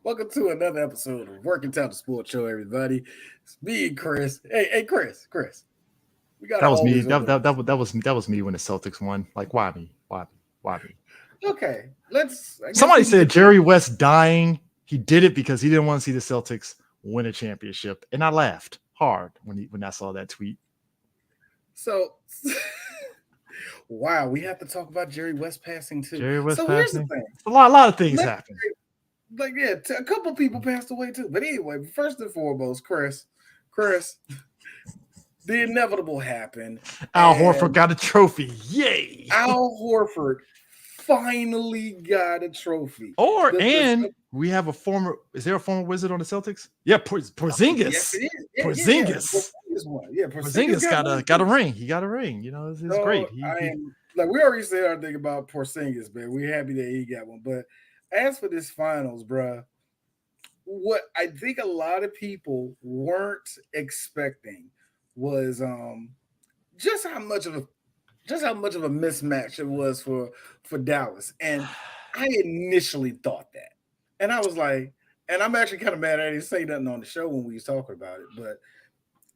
Welcome to another episode of Working Town the Sports Show, everybody. It's me and Chris. Hey, Chris. We gotta That was me. always That, open. that, that, that was me when the Celtics won. Like, why me? Why me? Why me? Okay, let's. I guess Somebody we can said get to. Jerry West dying. He did it because he didn't want to see the Celtics win a championship, and I laughed hard when I saw that tweet. So, wow, we have to talk about Jerry West passing too. Jerry West So here's the passing. thing. A lot of things Let, happened. a couple people passed away too. But anyway, first and foremost, Chris, the inevitable happened, Al Horford and got a trophy. Yay! Al Horford finally got a trophy. And we have a former. Is there a former Wizard on the Celtics? Yeah, Porzingis. Yes, it is. Yeah, Porzingis. Porzingis got a ring. He got a ring. You know, it's great. We already said our thing about Porzingis, man. We're happy that he got one. But as for this finals, bruh, what I think a lot of people weren't expecting was just how much of a mismatch it was for Dallas. And I initially thought that. And I was like, and I'm actually kind of mad I didn't say nothing on the show when we was talking about it, but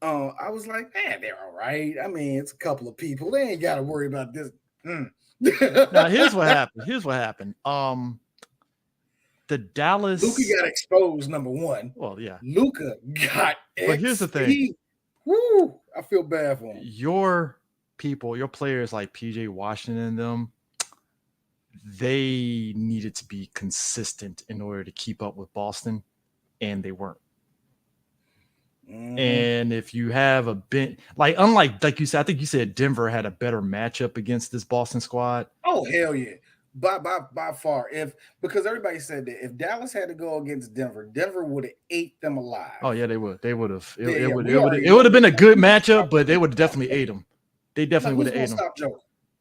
I was like, they're all right. I mean, it's a couple of people. They ain't got to worry about this. Now, here's what happened. The Dallas Luka got exposed, number one. Well, yeah. Luka got But here's the thing. I feel bad for him. Your players like PJ Washington and them, they needed to be consistent in order to keep up with Boston, and they weren't. Mm-hmm. And if you have a bit like you said, I think you said Denver had a better matchup against this Boston squad. Oh, hell yeah. By far. Because everybody said that if Dallas had to go against Denver would have ate them alive. Oh yeah, they would have. It would have been a good matchup, but they would have definitely ate them. They definitely would have ate them. Stop joking.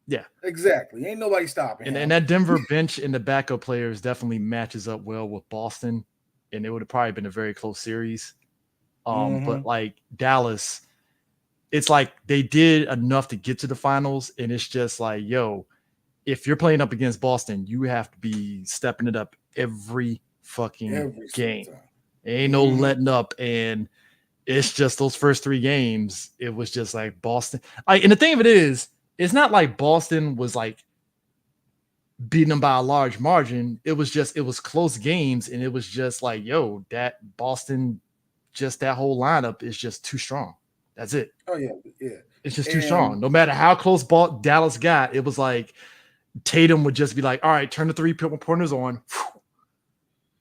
Yeah, exactly. Ain't nobody stopping. And that Denver bench and the backup players definitely matches up well with Boston, and it would have probably been a very close series. But like Dallas, it's like they did enough to get to the finals, and it's just like, yo, if you're playing up against Boston, you have to be stepping it up every game. Ain't no letting up, and it's just those first three games. It was just like Boston. And the thing of it is, it's not like Boston was like beating them by a large margin. It was close games, and it was just like, yo, that Boston, just that whole lineup is just too strong. That's it. Oh yeah. It's just too strong. No matter how close Dallas got, it was like Tatum would just be like, all right, turn the 3-pointers on.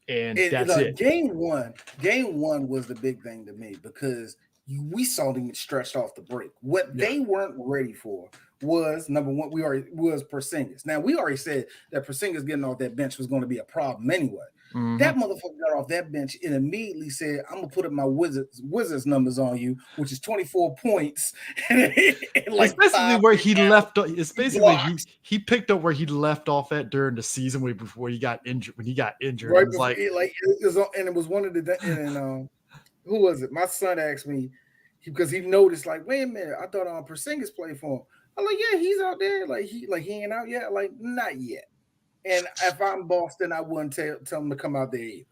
And that's it. Game one was the big thing to me because we saw them get stretched off the break. What they weren't ready for was, number one, was Porzingis. Now, we already said that Porzingis getting off that bench was going to be a problem anyway. Mm-hmm. That motherfucker got off that bench and immediately said, I'm going to put up my Wizards numbers on you, which is 24 points. It's basically where he left. It's basically he picked up where he left off at during the season before he got injured. When he got injured, right, it was one of the who was it? My son asked me because he noticed, like, wait a minute, I thought Porzingis played for him. I'm like, yeah, he's out there. Like he ain't out yet. Like, not yet. And if I'm Boston, I wouldn't tell him to come out there either.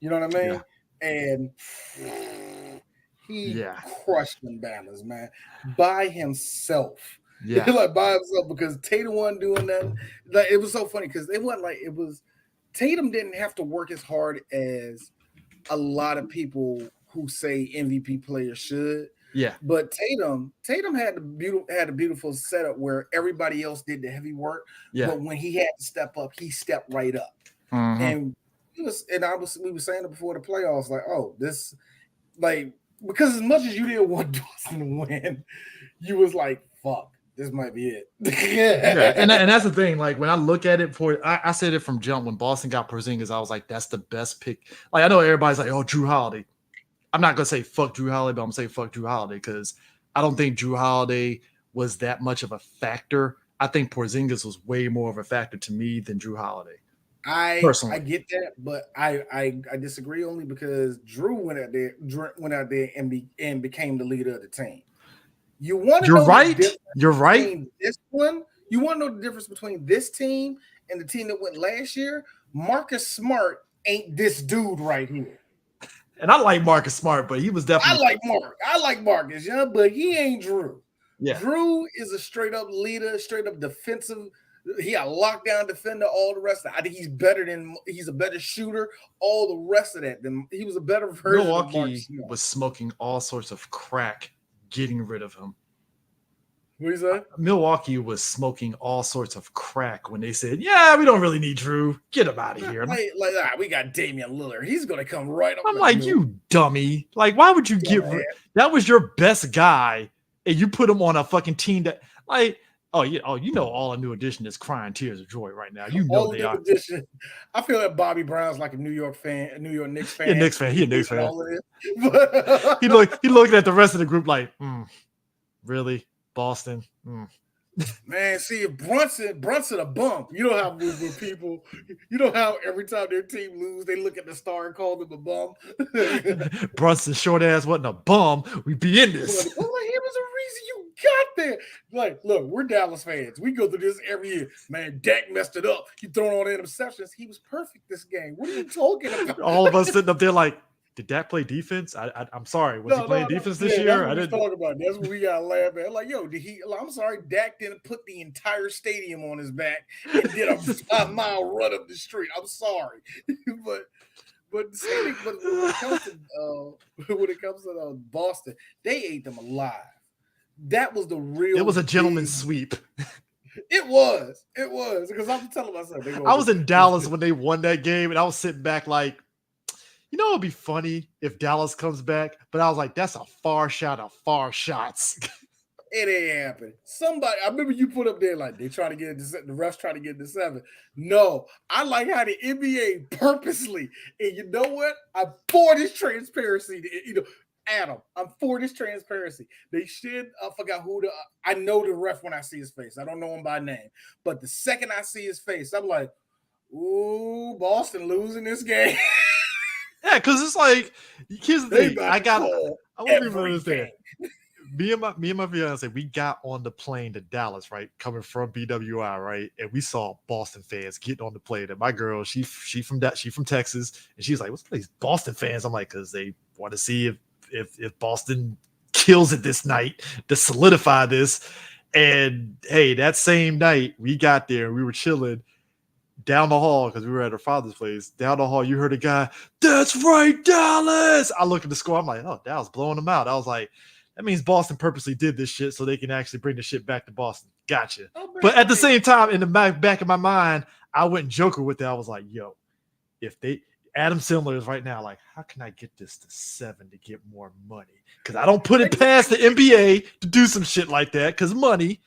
You know what I mean? Yeah. And he crushed them Bammers, man, by himself. Yeah, like by himself, because Tatum wasn't doing nothing. Like, it was so funny because it wasn't like it was. Tatum didn't have to work as hard as a lot of people who say MVP players should. Yeah, but Tatum had a beautiful setup where everybody else did the heavy work. Yeah, but when he had to step up, he stepped right up. Mm-hmm. And we were saying it before the playoffs, like, oh, this, like, because as much as you didn't want Boston to win, you was like, fuck, this might be it. Yeah, and that's the thing. Like, when I look at it, I said it from jump when Boston got Porzingis, I was like, that's the best pick. Like, I know everybody's like, oh, Jrue Holiday. I'm not going to say fuck Jrue Holiday, but I'm going to say fuck Jrue Holiday because I don't think Jrue Holiday was that much of a factor. I think Porzingis was way more of a factor to me than Jrue Holiday. I get that, but I disagree only because Jrue went out there and became the leader of the team. You want to know You're right. This one, you want to know the difference between this team and the team that went last year? Marcus Smart ain't this dude right here. And I like Marcus Smart, but he was definitely. I like Marcus, yeah, but he ain't Drew. Yeah. Drew is a straight up leader, straight up defensive. He a lockdown defender. All the rest of it. I think he's a better shooter. All the rest of that. Then he was a better version. Milwaukee was smoking all sorts of crack, getting rid of him. What is that? Milwaukee was smoking all sorts of crack when they said, "Yeah, we don't really need Drew. Get him out of here." We got Damian Lillard. He's gonna come right up. I'm like, you dummy! Like, why would you that was your best guy, and you put him on a fucking team that, like, you know, all a New Edition is crying tears of joy right now. You know all they are. Edition. I feel like Bobby Brown's like a New York Knicks fan. He a Knicks fan. He looking at the rest of the group like, really? Boston. Man, see, if Brunson a bump. You know how when people, you know how every time their team lose, they look at the star and call them a bum. Brunson short ass wasn't a bum. We'd be in this. Well, like, it was a reason you got there. Like, look, we're Dallas fans. We go through this every year. Man, Dak messed it up. He thrown all the interceptions. He was perfect this game. What are you talking about? All of us sitting up there like, did Dak play defense? I'm sorry. Was he playing defense this year? I didn't talk about. That's what we got to laugh at. Like, yo, I'm sorry, Dak didn't put the entire stadium on his back and did a 5-mile run up the street. I'm sorry, but when it comes to Boston, they ate them alive. That was the real. It was a gentleman's sweep. It was because I'm telling myself. I was in Dallas when they won that game, and I was sitting back like, you know, it'd be funny if Dallas comes back, but I was like, that's a far shot of far shots. It ain't happening. I remember you put up there like they trying to get the refs trying to get the 7. No, I like how the NBA purposely, and you know what? I'm for this transparency. Adam, I'm for this transparency. They should. I forgot I know the ref when I see his face. I don't know him by name, but the second I see his face, I'm like, ooh, Boston losing this game. Yeah, because it's like, here's the thing. I want to understand. Me and my fiance, we got on the plane to Dallas, right? Coming from BWI, right? And we saw Boston fans getting on the plane. And my girl, she from Texas, and she's like, "What's these Boston fans?" I'm like, "Because they want to see if Boston kills it this night to solidify this." And hey, that same night we got there and we were chilling. Down the hall, because we were at her father's place. Down the hall, you heard a guy, "That's right, Dallas." I look at the score. I'm like, oh, Dallas blowing them out. I was like, that means Boston purposely did this shit so they can actually bring the shit back to Boston. Gotcha. But at the same time, in the back of my mind, I went Joker with that. I was like, yo, Adam Sandler is right now like, how can I get this to 7 to get more money? Because I don't put it past the NBA to do some shit like that. Because money.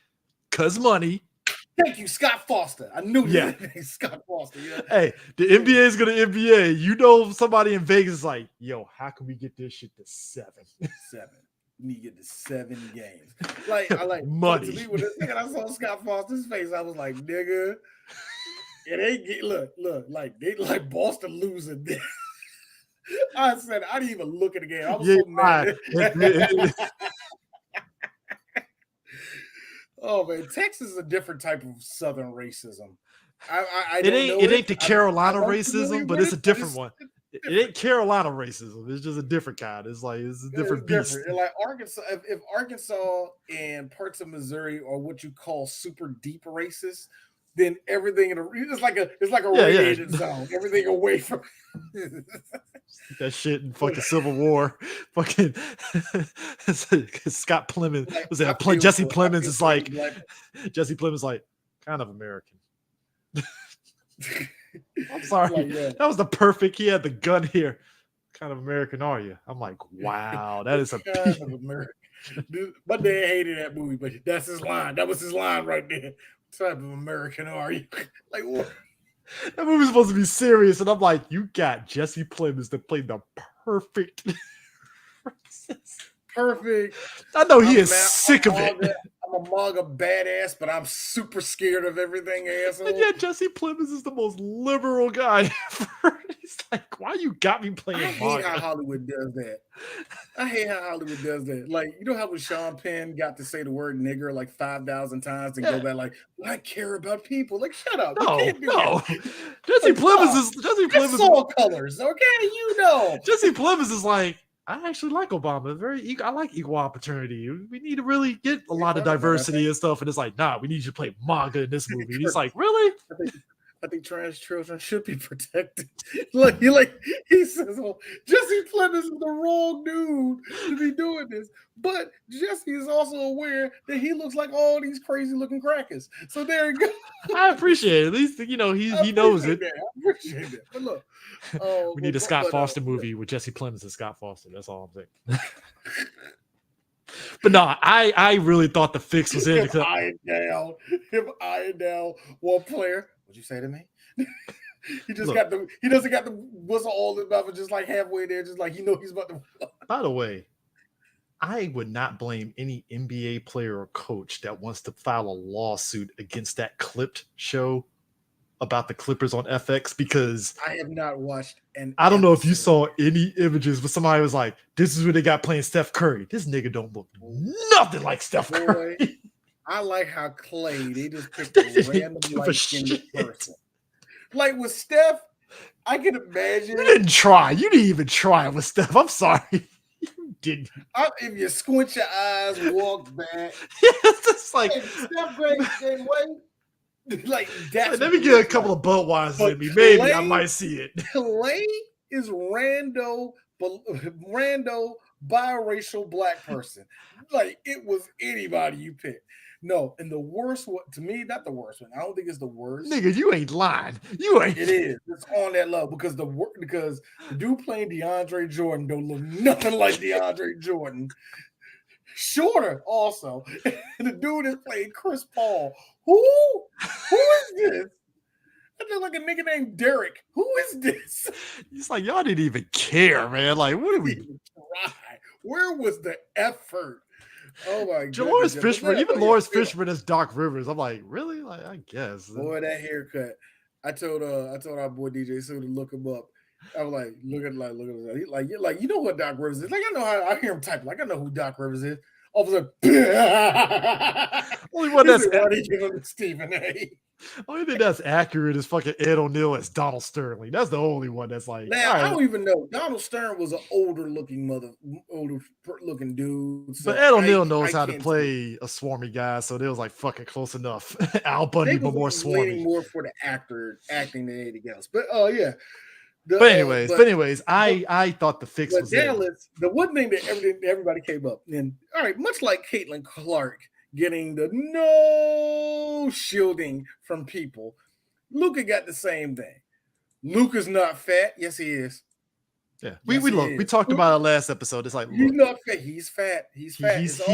Thank you, Scott Foster. I knew you were Scott Foster. Yeah. Hey, the NBA is going to NBA. You know, somebody in Vegas is like, yo, how can we get this shit to 7? 7. You need to get to 7 games. Like, I like money. When I saw Scott Foster's face, I was like, nigga, it ain't look, like they like Boston losing this. I said, I didn't even look at the game. I was so mad. Oh man, Texas is a different type of Southern racism. It ain't the Carolina racism, but it's a different one. It ain't Carolina racism. It's just a different kind. It's a different beast. Like Arkansas, if Arkansas and parts of Missouri are what you call super deep racist, then everything it's like a radiated zone. Everything away from that shit in fucking Civil War. Fucking Scott Plemons was that Jesse Plemons is like Jesse Plemons like kind of American. I'm sorry. That was the perfect. He had the gun here. What kind of American are you? I'm like, wow, that is a kind of American. Dude, my dad hated that movie, but that's his line. That was his line right there. What type of American are you? Like what? That movie's supposed to be serious, and I'm like, you got Jesse Plemons that played the perfect. Perfect. I know he is sick of it. I'm a MAGA badass, but I'm super scared of everything, asshole. And yeah, Jesse Plemons is the most liberal guy ever. He's Like, why you got me I playing hate how manga? Hollywood does that. I hate how Hollywood does that. Like, you know how when Sean Penn got to say the word nigger like 5,000 times and go Yeah, back like, "Well, I care about people." Like, shut up. You no, can't do no. that. Jesse Like, Plemons stop. is Jesse That's Plemons. Saw Colors, okay? You know. Jesse Plemons is like, I actually like Obama. I like equal opportunity. We need to really get a lot of Matter of fact, diversity and stuff. And it's like, nah, we need you to play manga in this I think movie. And he's like, really? I think I think trans children should be protected. Like he says, "Oh, Jesse Plemons is the wrong dude to be doing this." But Jesse is also aware that he looks like all these crazy looking crackers. So there you go. I appreciate it. At least I he knows appreciate it. that. I appreciate that. But look, We need a Scott Foster yeah. movie with Jesse Plemons and Scott Foster. That's all I'm saying. But no, I really thought the fix was in. Him eyeing down one player. What'd you say to me? He doesn't got the whistle all in mouth, just like halfway there, just like he's about to. By the way, I would not blame any NBA player or coach that wants to file a lawsuit against that clipped show about the Clippers on FX, because I have not watched I don't know if you saw any images, but somebody was like, this is what they got playing Steph Curry. This nigga don't look nothing like Steph Curry. I like how Clay, they just picked a random light-skinned person. Like with Steph, I can imagine. You didn't try. You didn't even try with Steph. I'm sorry. You didn't. If you squint your eyes, walk back. It's just like, hey, Steph Curry, like that's. Let me get a couple of Budweisers in me. Maybe I might see it. Clay is rando biracial black person. Like it was anybody you pick. No, and the worst one to me, not the worst one. I don't think it's the worst. Nigga, you ain't lying. You ain't. It is. It's on that level because the dude playing DeAndre Jordan don't look nothing like DeAndre Jordan. Shorter also. And the dude is playing Chris Paul. Who is this? I feel like a nigga named Derek. Who is this? It's like y'all didn't even care, man. Like, what are we? Where was the effort? Oh my god. Lawrence Fishburne, even Lawrence Fishburne as Doc Rivers. I'm like, really? Like, I guess. Boy, that haircut. I told our boy DJ Sue to look him up. I was like, look at him. Like, you know what Doc Rivers is? Like, I know how I hear him type. Like, I know who Doc Rivers is. All of a sudden, only one that's give him Stephen A. Only thing that's accurate is fucking Ed O'Neill as Donald Sterling. That's the only one that's like. Now I don't even know. Donald Stern was an older looking dude. So but Ed O'Neill knows how to play a swarmy guy, so they was like fucking close enough. Al Bundy, but more swarmy. More for the acting than anything else. But yeah. But anyways, I thought the fix was Dallas. The one thing that everybody came up and all right, much like Caitlin Clark getting the no shielding from people, Luka got the same thing. Luka's not fat. Yes, he is. Yeah, we talked about it last episode. It's like he's not fat. He's fat. He's look,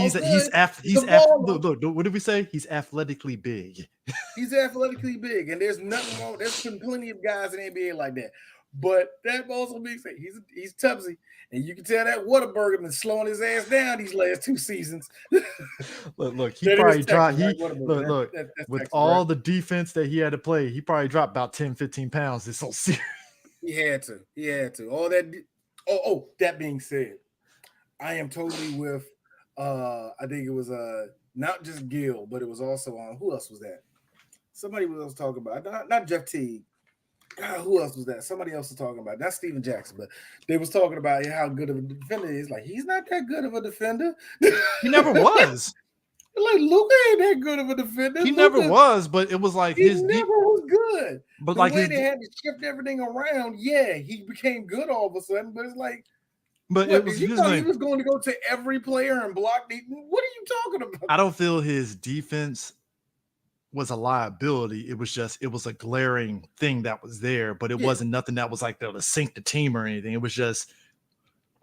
what did we say? He's athletically big. He's athletically big, and there's nothing wrong. There's been plenty of guys in the NBA like that. But that also means that he's Tubbsy, and you can tell that Whataburger been slowing his ass down these last 2 seasons. look, he probably dropped. With all the defense that he had to play, he probably dropped about 10, 15 pounds this whole series. He had to. All that. That being said, I am totally with. I think it was not just Gil, but it was also on. Who else was that? Somebody was talking about not Jeff Teague. God, who else was that? Somebody else was talking about. Not Steven Jackson, but they was talking about how good of a defender he is. Like, he's not that good of a defender. He never was. Like, Luka ain't that good of a defender. He never was, but it was like he never was good. But the like way they had to shift everything around, yeah, he became good all of a sudden. But it's like, it was. He was going to go to every player and block. What are you talking about? I don't feel his defense was a liability. It was a glaring thing that was there, but it wasn't nothing that was like to sink the team or anything. It was just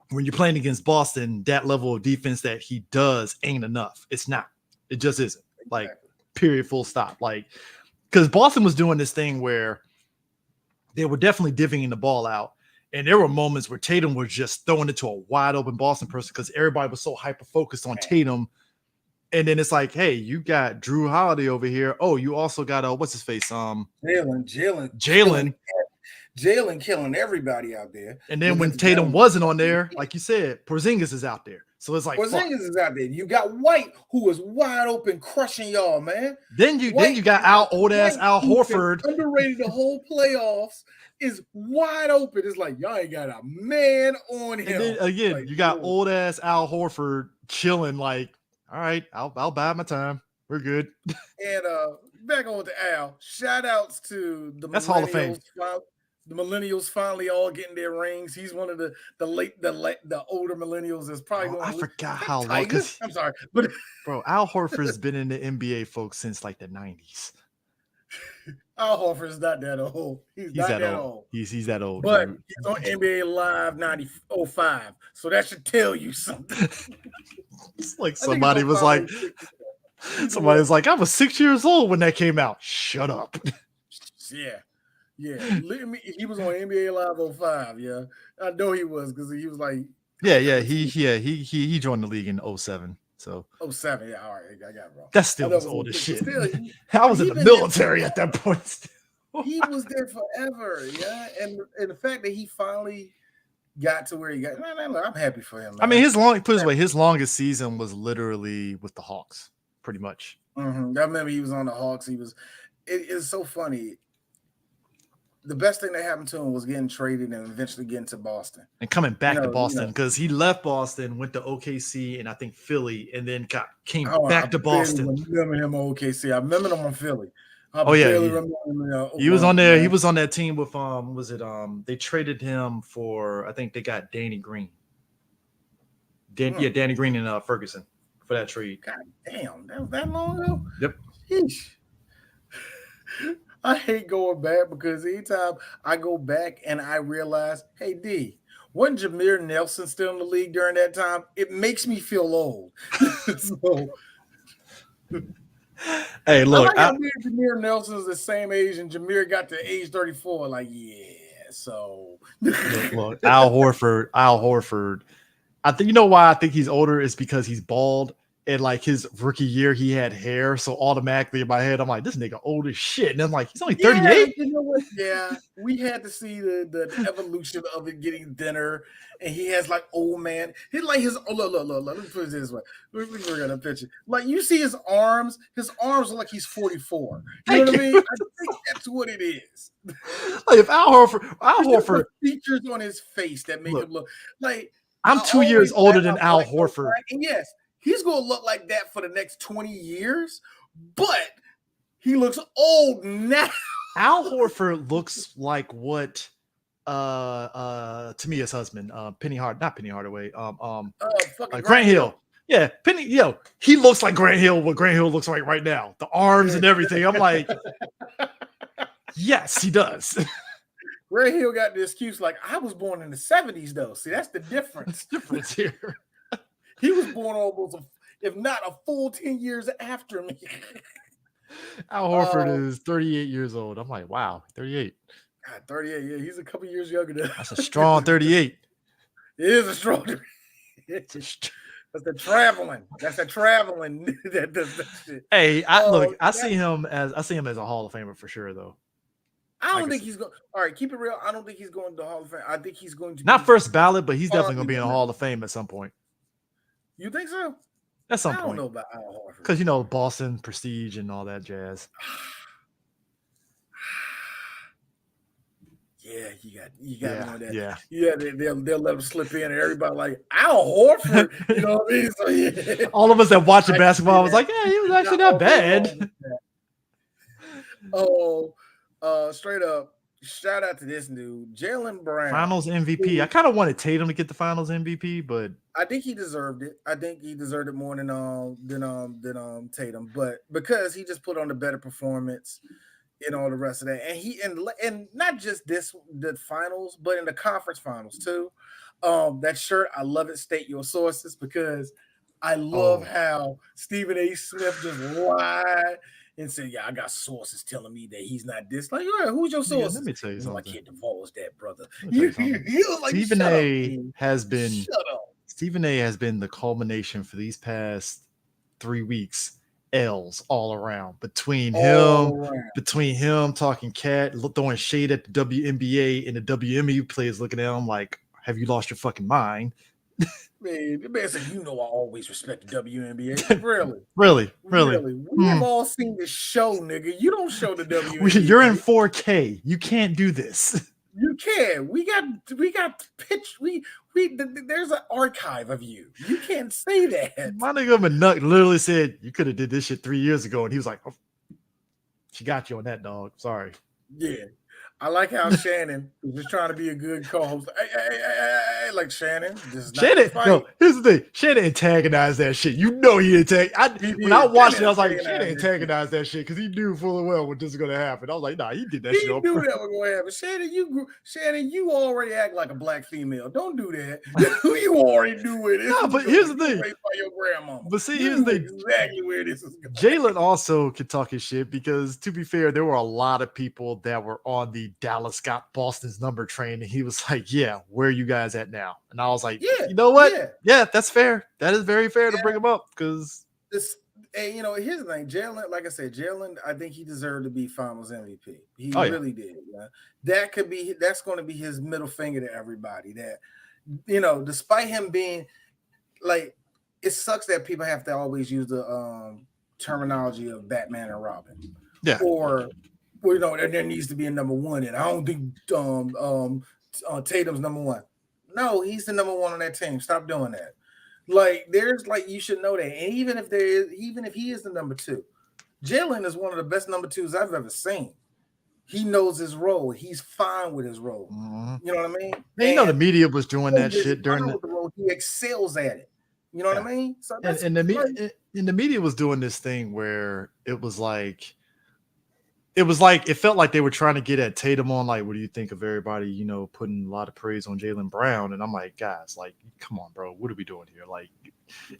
when you're playing against Boston, that level of defense that he does ain't enough. It's not. It just isn't. Like, period, full stop. Like, because Boston was doing this thing where they were definitely divvying the ball out. And there were moments where Tatum was just throwing it to a wide open Boston person because everybody was so hyper focused on Tatum. And then it's like, hey, you got Drew Holiday over here. Oh, you also got what's his face? Jalen. Jalen killing everybody out there. And then Look when at the Tatum Jalen. wasn't on there, like you said, Porzingis is out there. So it's like, fuck. Porzingis is out there. You got White, who was wide open, crushing y'all, man. Then you got old ass Al Horford, underrated the whole playoffs, is wide open. It's like y'all ain't got a man on him. And then again, like, you got old ass Al Horford chilling. Like, all right, I'll buy my time. We're good. And back on to Al. Shout outs to the That's Hall of Fame. The millennials finally all getting their rings. He's one of the older millennials that's probably going. I forgot how long. I'm sorry, but bro, Al Horford's been in the NBA, folks, since like the 90s. Al Horford's not that old. He's not that old. He's that old. But dude. he's on NBA Live 05. So that should tell you something. It's like somebody was like, I was 6 years old when that came out. Shut up. Yeah. He was on NBA Live 05. Yeah. I know he was because he was like. He joined the league in 07. So 07, yeah, all right, I got it wrong. That still was old as shit. I was in the military at that point. Still. He was there forever, yeah. And the fact that he finally got to where he got, I'm happy for him. Man. I mean, his longest season was literally with the Hawks, pretty much. Mm-hmm. I remember he was on the Hawks. It's so funny. The best thing that happened to him was getting traded and eventually getting to Boston. And coming back to Boston because he left Boston, went to OKC and I think Philly, and then came back to Boston. I remember him on OKC. I remember him on Philly. He was on there. Man. He was on that team with they traded him for, I think they got Danny Green. Danny Green and Ferguson for that trade. God damn, that was that long ago? Yep. Sheesh. I hate going back because anytime I go back and I realize, hey, D, wasn't Jameer Nelson still in the league during that time? It makes me feel old. Hey, look. Jameer Nelson's the same age and Jameer got to age 34. Like, yeah, so. look, Al Horford. I think, you know why I think he's older is because he's bald. And like his rookie year, he had hair, so automatically in my head, I'm like, "This nigga old as shit." And I'm like, "He's only 38." Yeah, you know what? Yeah, we had to see the evolution of it getting thinner, and he has like old man. He's like his look. Let me put it this way. Let me bring out a picture. Like you see his arms. His arms are like he's 44. You know what I mean? I think that's what it is. Like if Al Horford features on his face that make him look like. I'm 2 years older than Al Horford. And yes. He's going to look like that for the next 20 years, but he looks old now. Al Horford looks like what Tamia's husband, not Penny Hardaway, Grant Hill. Yeah, he looks like Grant Hill, what Grant Hill looks like right now. The arms and everything. I'm like, yes, he does. Grant Hill got the excuse like, I was born in the 70s, though. See, that's the difference. Here. He was born almost, if not a full 10 years after me. Al Horford is 38 years old. I'm like, wow, 38. God, 38. Yeah, he's a couple years younger than. That's a strong 38. It is a strong. That's the traveling. That's the traveling. That does that shit. Hey, I see him as a Hall of Famer for sure, though. I don't think he's going. All right, keep it real. I don't think he's going to the Hall of Fame. I think he's going to not first ballot, but he's definitely going to be in the Hall of Fame at some point. You think so? At some point. I don't know about Al Horford. Because, Boston, prestige, and all that jazz. Yeah, you got me on that. Yeah, they'll let him slip in, and everybody like, Al Horford, you know what I mean? So, yeah. All of us that watching basketball was like, yeah, he was actually not bad. Straight up, shout out to this dude, Jaylen Brown. Finals MVP. I kind of wanted Tatum to get the Finals MVP, but I think he deserved it. I think he deserved it more than Tatum, but because he just put on a better performance and all the rest of that, and not just the finals, but in the conference finals too. That shirt, I love it. State your sources, because I love how Stephen A. Smith just lied and said, "Yeah, I got sources telling me that he's not this." Like, yeah, who's your sources? Let me tell you something. I can't divulge that, brother. Stephen A. has been the culmination for these past 3 weeks L's all around between All him, around. talking cat, throwing shade at the WNBA, and the WNBA players looking at him like, "Have you lost your fucking mind?" Man, the man said, "You know, I always respect the WNBA." Really, Really, really. really. We have all seen the show, nigga. You don't show the You're in WNBA. 4K. You can't do this. You can. We got pitch. There's an archive of you. You can't say that. My nigga Manuk literally said, "You could have did this shit 3 years ago," and he was like, "Oh, she got you on that, dog. Sorry." Yeah. I like how Shannon was just trying to be a good co-host. Hey, like Shannon, this is not the Shannon, fight. no, here's the thing. Shannon antagonized that shit. You know he when I watched it, I was like, Shannon antagonized that shit because he knew full well what this is gonna happen. I was like, nah, he did that shit. He knew that was gonna happen. Shannon, you already act like a black female. Don't do that. You already knew it. No, but here's the thing. By your grandmama. But see, here's the thing. Exactly where this is going. Jalen also could talk his shit because, to be fair, there were a lot of people that were on the Dallas got Boston's number train, and he was like, "Yeah, where are you guys at now?" And I was like, "Yeah, you know what? Yeah, that's fair. That is very fair to bring him up because this." And here's the thing, Jalen. Like I said, Jalen, I think he deserved to be Finals MVP. He really did. Yeah. That's going to be his middle finger to everybody. That despite him being like, it sucks that people have to always use the terminology of Batman and Robin. Yeah. Or there needs to be a number one, and I don't think Tatum's number one. No, he's the number one on that team. Stop doing that. Like, you should know that. And even if he is the number two, Jalen is one of the best number twos I've ever seen. He knows his role. He's fine with his role. Mm-hmm. You know what I mean? The media was doing that shit during the role. He excels at it. You know what I mean? So and the media was doing this thing where it felt like they were trying to get at Tatum on, like, what do you think of everybody, putting a lot of praise on Jaylen Brown? And I'm like, guys, like, come on, bro, what are we doing here? Like,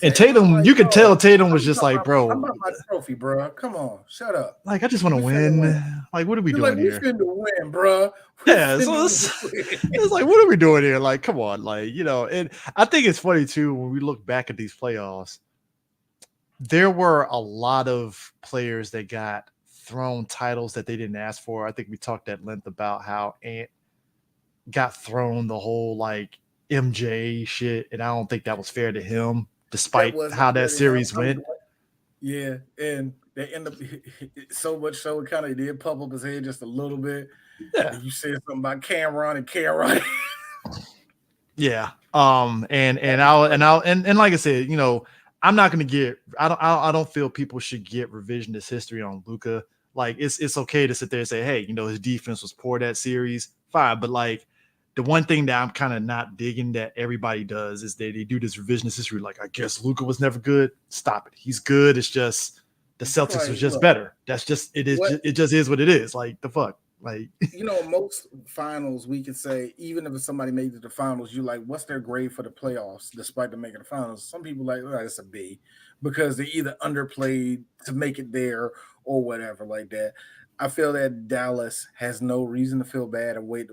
and Tatum, like, you could tell Tatum was just like, bro, I'm about my trophy, bro. Come on, shut up. Like, I just want to win. Like, what are we doing here? We finna win, bro. Yeah, so it's like, what are we doing here? Like, come on, like, and I think it's funny too when we look back at these playoffs. There were a lot of players that got thrown titles that they didn't ask for. I think we talked at length about how Ant got thrown the whole like MJ shit, and I don't think that was fair to him, despite how that series went. Yeah, and they end up so much so it kind of did pump up his head just a little bit. Yeah, you said something about Cameron and Cameron. Yeah, and like I said, I'm not gonna get. I don't feel people should get revisionist history on Luka. Like, it's okay to sit there and say, hey, his defense was poor that series, fine. But like, the one thing that I'm kind of not digging that everybody does is that they do this revisionist history. Like, I guess Luka was never good. Stop it. He's good. It's just the Celtics was just better. That's just it is. It just is what it is. Like, the fuck. Like, most finals we can say, even if somebody made it to the finals, you like, what's their grade for the playoffs despite them making the finals? Some people like, it's a B because they either underplayed to make it there or whatever like that. I feel that Dallas has no reason to feel bad the way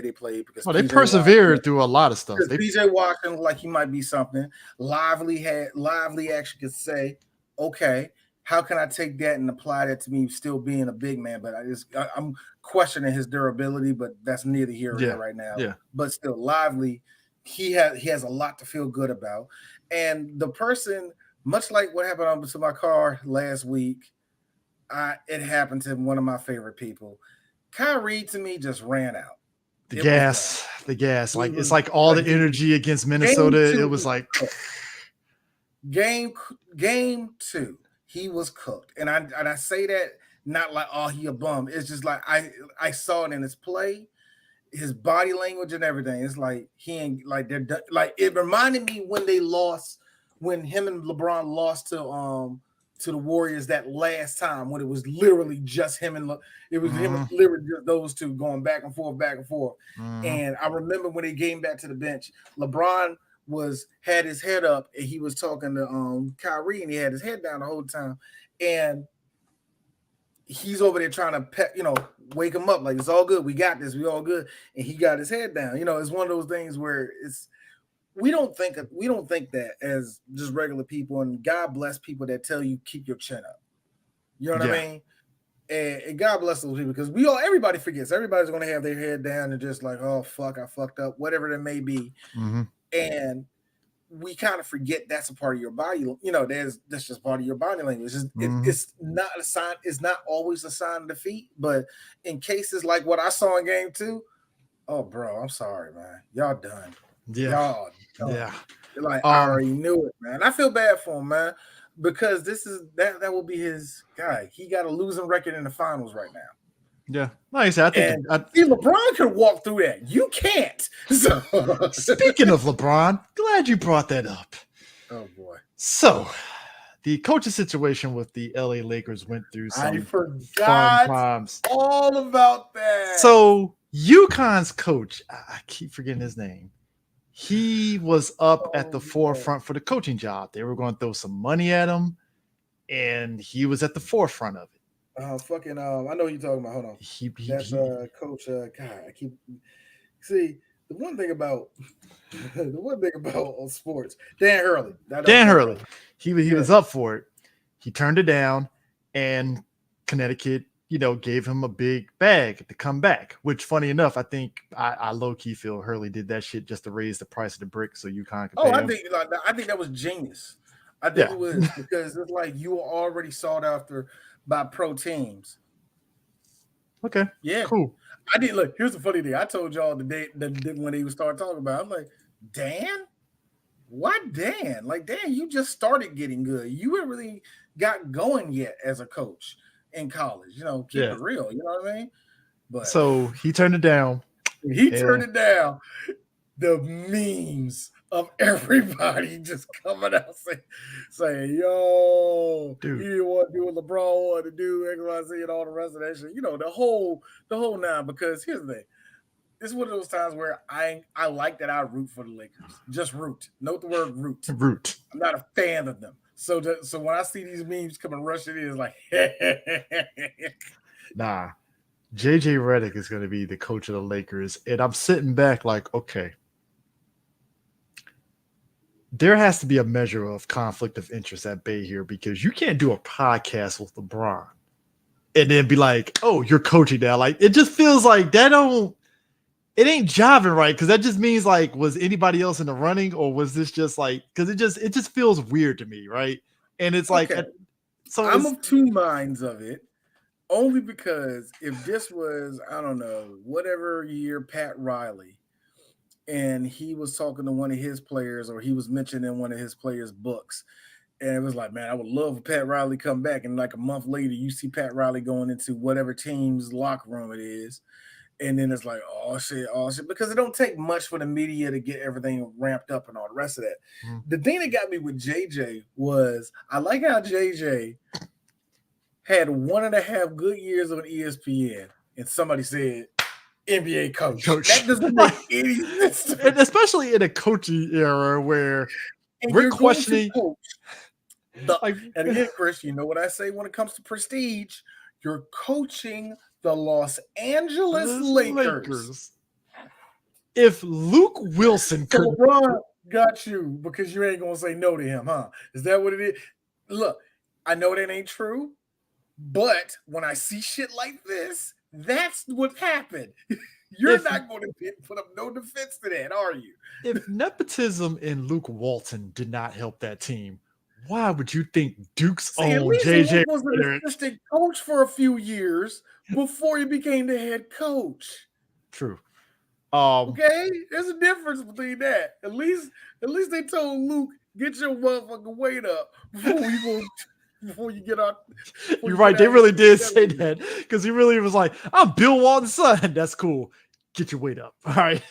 they played because they persevered through a lot of stuff. PJ Washington looked like he might be something. Lively actually could say, okay, how can I take that and apply that to me still being a big man? But I'm questioning his durability, but that's neither here nor there right now. Yeah. But still, Lively, he has a lot to feel good about. And the person, much like what happened to my car last week, it happened to one of my favorite people. Kyrie, to me, just ran out. The gas. Like, it's like all the energy against Minnesota. It was like game 2. He was cooked. And I say that not like, oh, he a bum. It's just like I saw it in his play, his body language and everything. It's like he ain't like they're done. Like, it reminded me when him and LeBron lost to the Warriors that last time when it was literally just him and him and literally just those two going back and forth. And I remember when they came back to the bench, LeBron had his head up and he was talking to Kyrie and he had his head down the whole time, and he's over there trying to wake him up like, it's all good, we got this, we all good, and he got his head down. It's one of those things where we don't think that as just regular people, and God bless people that tell you keep your chin up. You know what I mean? And God bless those people, because everybody forgets. Everybody's going to have their head down and just like, oh fuck, I fucked up, whatever that may be. And we kind of forget that's a part of your body. You know, that's just part of your body language. It's not a sign. It's not always a sign of defeat, but in cases like what I saw in game 2, oh bro, I'm sorry, man. Y'all done. Y'all done. Yeah. Like, I already knew it, man. I feel bad for him, man, because that will be his guy. He got a losing record in the finals right now. Yeah, like I said, I think LeBron could walk through that. You can't. So, speaking of LeBron, glad you brought that up. Oh boy. So, the coaching situation with the LA Lakers went through some I forgot fun times. All about that. So, UConn's coach, I keep forgetting his name. He was up at the forefront for the coaching job. They were going to throw some money at him, and he was at the forefront of it. I know who you're talking about. Hold on. That's Coach. God, I keep see the one thing about sports. Dan Hurley. Hurley. He was up for it. He turned it down, and Connecticut, gave him a big bag to come back. Which, funny enough, I think I low key feel Hurley did that shit just to raise the price of the brick so UConn could pay him. I think that was genius. I think it was, because it's like you were already sought after by pro teams. Okay. Yeah. Cool. I did. Look, here's the funny thing. I told y'all the day when they started talking about it, I'm like, Dan? Why Dan? Like, Dan, you just started getting good. You haven't really got going yet as a coach in college. Keep it real. You know what I mean? But so he turned it down. Turned it down. The memes of everybody just coming out saying, yo, dude, he didn't want to do what LeBron wanted to do, XYZ, and all the rest of that shit. The whole nine. Because here's the thing. This is one of those times where I like that I root for the Lakers. Just root. Note the word root. Root. I'm not a fan of them. So when I see these memes coming rushing in, it's like, nah. JJ Redick is going to be the coach of the Lakers. And I'm sitting back like, okay, there has to be a measure of conflict of interest at bay here, because you can't do a podcast with LeBron and then be like, oh, you're coaching now. Like, it just feels like it ain't jiving right. Cause that just means like, was anybody else in the running, or was this just like, cause it just feels weird to me. Right. And it's like, so I'm of two minds of it, only because if this was, I don't know, whatever year Pat Riley, and he was talking to one of his players, or he was mentioned in one of his players' books, and it was like, man, I would love if Pat Riley come back, and like a month later, you see Pat Riley going into whatever team's locker room it is, and then it's like, oh shit, because it don't take much for the media to get everything ramped up and all the rest of that. The thing that got me with JJ was, I like how JJ had 1.5 good years on ESPN, and somebody said, NBA coach. That doesn't make any sense. And especially in a coaching era where we're questioning. And again, Chris, you know what I say when it comes to prestige? You're coaching the Los Angeles Lakers. If Luke Wilson could. LeBron got you because you ain't going to say no to him, huh? Is that what it is? Look, I know that ain't true, but when I see shit like this, that's what happened. You're not going to put up no defense to that, are you? If nepotism in Luke Walton did not help that team, why would you think Duke's own JJ was an assistant coach for a few years before he became the head coach? True. Okay, there's a difference between that. At least they told Luke, get your motherfucking weight up before you get out. You're right. They really did say that, because he really was like, I'm Bill Walton's son. That's cool. Get your weight up. All right.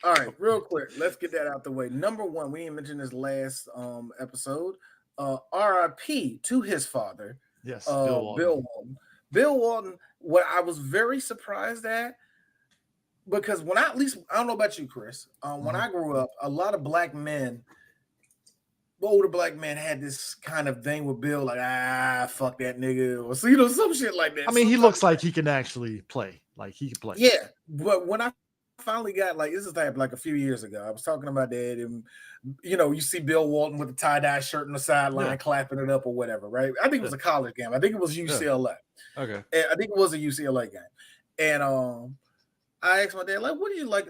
All right. Real quick. Let's get that out the way. Number one, we didn't mention this last episode. RIP to his father. Yes. Bill Walton. Bill Walton, what I was very surprised at, because I don't know about you, Chris. When I grew up, a lot of black men, older black men, had this kind of thing with Bill, like, fuck that nigga, or some shit like that. I mean, he looks like he can actually play. Like, he can play. Yeah, but when I finally got like this is like a few years ago. I was talking about that, and you see Bill Walton with the tie-dye shirt on the sideline, Yeah. clapping it up or whatever, right? I think it was a college game. I think it was UCLA. Okay. And I think it was a UCLA game. And I asked my dad, like, what do you like,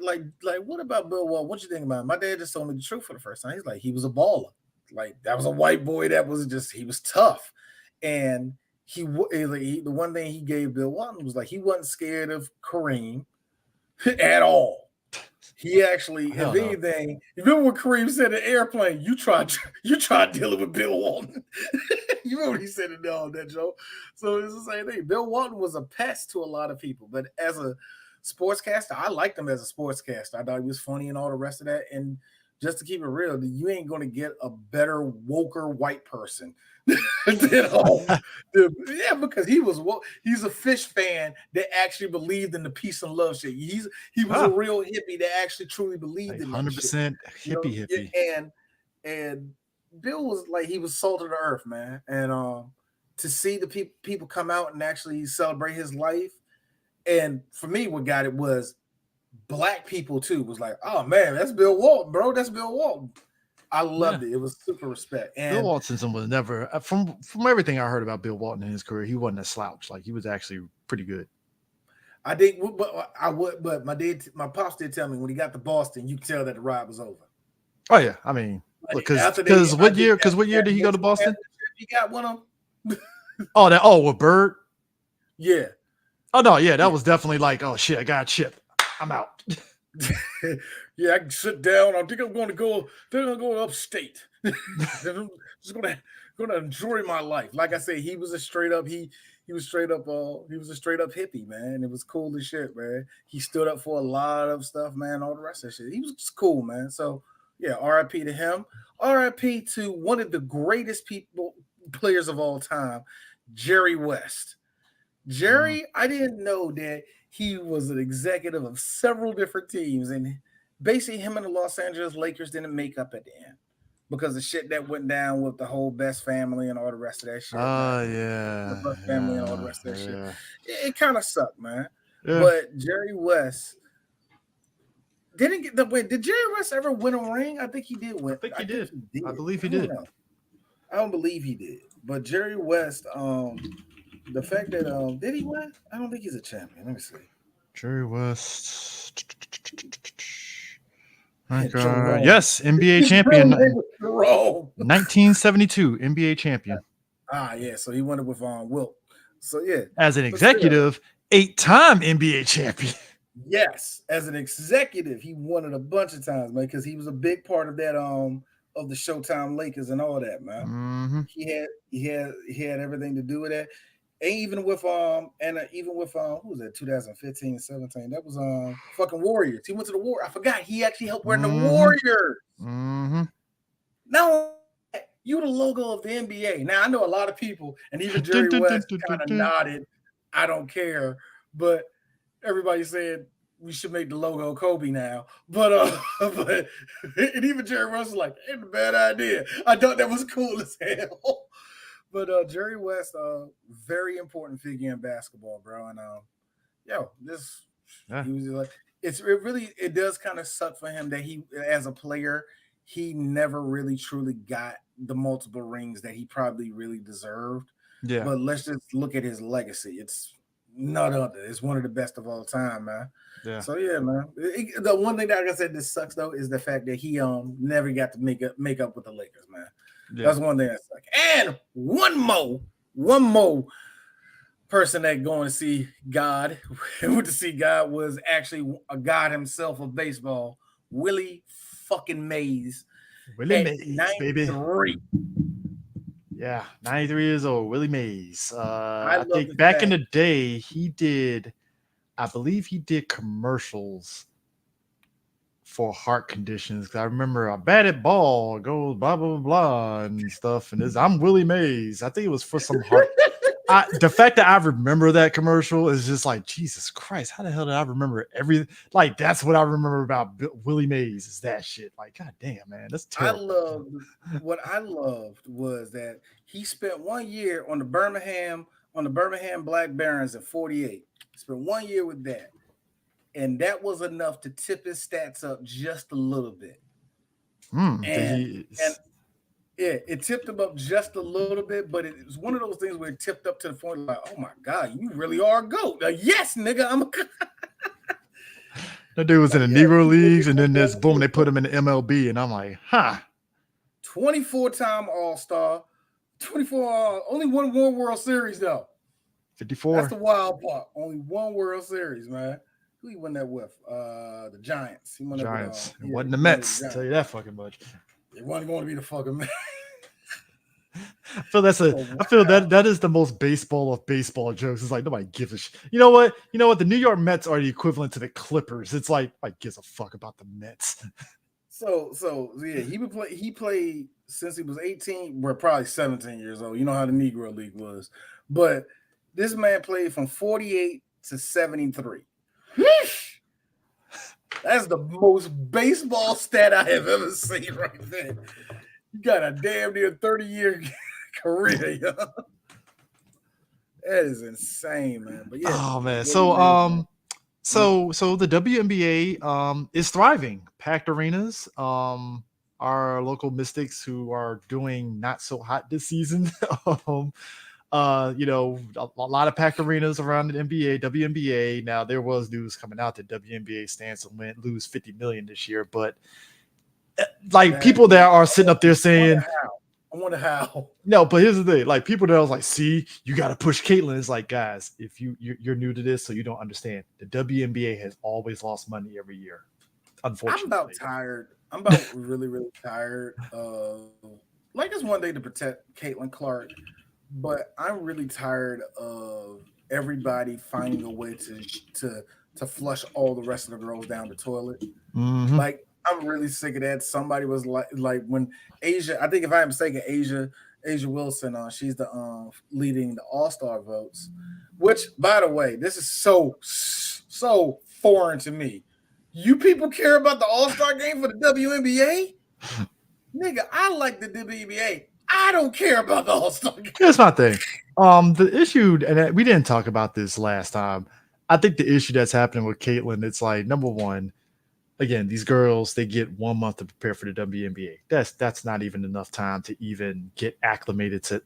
what about Bill Walton? What you think about him? My dad just told me the truth for the first time. He's like, he was a baller. Like, that was a white boy that was just, he was tough. And the one thing he gave Bill Walton was like, he wasn't scared of Kareem at all. He actually, if anything, you remember what Kareem said in Airplane? You tried dealing with Bill Walton. You remember what he said in all that, Joe? So it's the same thing. Bill Walton was a pest to a lot of people, but as a sportscaster, I liked him as a sportscaster. I thought he was funny and all the rest of that. And just to keep it real, you ain't going to get a better woker white person yeah, because he's a Fish fan that actually believed in the peace and love shit. He was a real hippie that actually truly believed in 100% hippie. And Bill was like, he was salt of the earth, man. And to see the people come out and actually celebrate his life, and for me, what got it was black people too. Was like, oh man, that's Bill Walton, bro. That's Bill Walton. I loved it. It was super respect. And Bill Walton was never, from everything I heard about Bill Walton in his career, he wasn't a slouch. Like, he was actually pretty good. I think, but my pops did tell me when he got to Boston, you could tell that the ride was over. Oh yeah, I mean, because what year did he go to Boston? He got one of them. With Bird. Yeah. Oh no, yeah, that was definitely like, oh shit, I got a chip. I'm out. Yeah, I can sit down. I think I'm going to go. They're going to go upstate. I'm just going to enjoy my life. Like I said, he was a straight up. He was straight up. He was a straight up hippie, man. It was cool as shit, man. He stood up for a lot of stuff, man. All the rest of that shit. He was just cool, man. So yeah, R.I.P. to him. R.I.P. to one of the greatest players of all time, Jerry West. Jerry, I didn't know that he was an executive of several different teams, and basically him and the Los Angeles Lakers didn't make up at the end because of shit that went down with the whole Best family and all the rest of that shit. Yeah. The Best family and all the rest of that shit. It kind of sucked, man. Yeah. But Jerry West didn't get the win. Did Jerry West ever win a ring? I think he did win. I think he did. I believe he did. I don't believe he did. But Jerry West, the fact that did he win? I don't think he's a champion. Let me see. Jerry West. Yes, NBA champion. 1972 NBA champion. Yeah. So he won it with Wilt. So yeah. As an executive, 8-time NBA champion. Yes, as an executive, he won it a bunch of times, man, because he was a big part of that of the Showtime Lakers and all that, man. Mm-hmm. He had everything to do with that. And even with who was that, 2015, 17? That was fucking Warriors. He went to the Warriors. I forgot he actually helped wear the Warriors. Mm-hmm. Now you the logo of the NBA. Now I know a lot of people, and even Jerry West kind of nodded, I don't care, but everybody said we should make the logo Kobe now. But and even Jerry West was like, ain't a bad idea. I thought that was cool as hell. But Jerry West, very important figure in basketball, bro. And he was like, it does kind of suck for him that he, as a player, he never really truly got the multiple rings that he probably really deserved. Yeah. But let's just look at his legacy. It's none other. It's one of the best of all time, man. Yeah. So yeah, man. The one thing that, like I said, this sucks though, is the fact that he never got to make up with the Lakers, man. Yeah. That's one thing that's like, and one more person that going to see God, went to see God, was actually a God himself of baseball, Willie fucking Mays. Willie Mays, 93. Baby. Yeah, 93 years old, Willie Mays. I think back in the day, I believe he did commercials for heart conditions. I remember I batted ball, goes blah blah blah and stuff. And I'm Willie Mays. I think it was for some heart. The fact that I remember that commercial is just like, Jesus Christ, how the hell did I remember everything? Like, that's what I remember about Willie Mays, is that shit. Like, god damn, man, that's terrible. What I loved was that he spent 1 year on the Birmingham Black Barons at 48. Spent 1 year with that. and that was enough to tip his stats up just a little bit. Hmm. And yeah, it tipped him up just a little bit, but it was one of those things where it tipped up to the point like, oh my God, you really are a GOAT. Like, yes, nigga, I'm a That dude was in the yeah, Negro Leagues, and then there's boom, they put him in the MLB, and I'm like, huh. 24-time All-Star, 24, only one World Series though. 54. That's the wild part. Only one World Series, man. Who he won that with? The Giants. He won Giants. That with, It wasn't the Mets. I'll tell you that fucking much. It wasn't going to be the fucking Mets. I feel that is the most baseball of baseball jokes. It's like nobody gives a shit. You know what? The New York Mets are the equivalent to the Clippers. It's like nobody gives a fuck about the Mets. So yeah, he played since he was 18. We're probably 17 years old. You know how the Negro League was, but this man played from 48 to 73. That's the most baseball stat I have ever seen right there. You got a damn near 30-year career, yo. That is insane, man. But yeah. Oh man. So the WNBA is thriving. Packed arenas. Our local Mystics who are doing not so hot this season. A lot of packed arenas around the NBA, WNBA. Now there was news coming out that WNBA stands to lose $50 million this year, but people that are sitting up there saying, I wonder how. No, but here's the thing: like people that was like, "See, you got to push Caitlyn." It's like, guys, if you're new to this, so you don't understand. The WNBA has always lost money every year. Unfortunately, I'm about tired. I'm about really, really tired of it's one day to protect Caitlin Clark, but I'm really tired of everybody finding a way to flush all the rest of the girls down the toilet. Mm-hmm. Like, I'm really sick of that. Somebody was like when Asia, I think if I'm mistaken, Asia Wilson, she's the leading the All-Star votes, which, by the way, this is so foreign to me. You people care about the All-Star game for the WNBA? Nigga, I like the WNBA. I don't care about the All-Star game. Here's my thing. The issue, and we didn't talk about this last time. I think the issue that's happening with Caitlyn, it's like, number one, again, these girls, they get 1 month to prepare for the WNBA. That's not even enough time to even get acclimated to,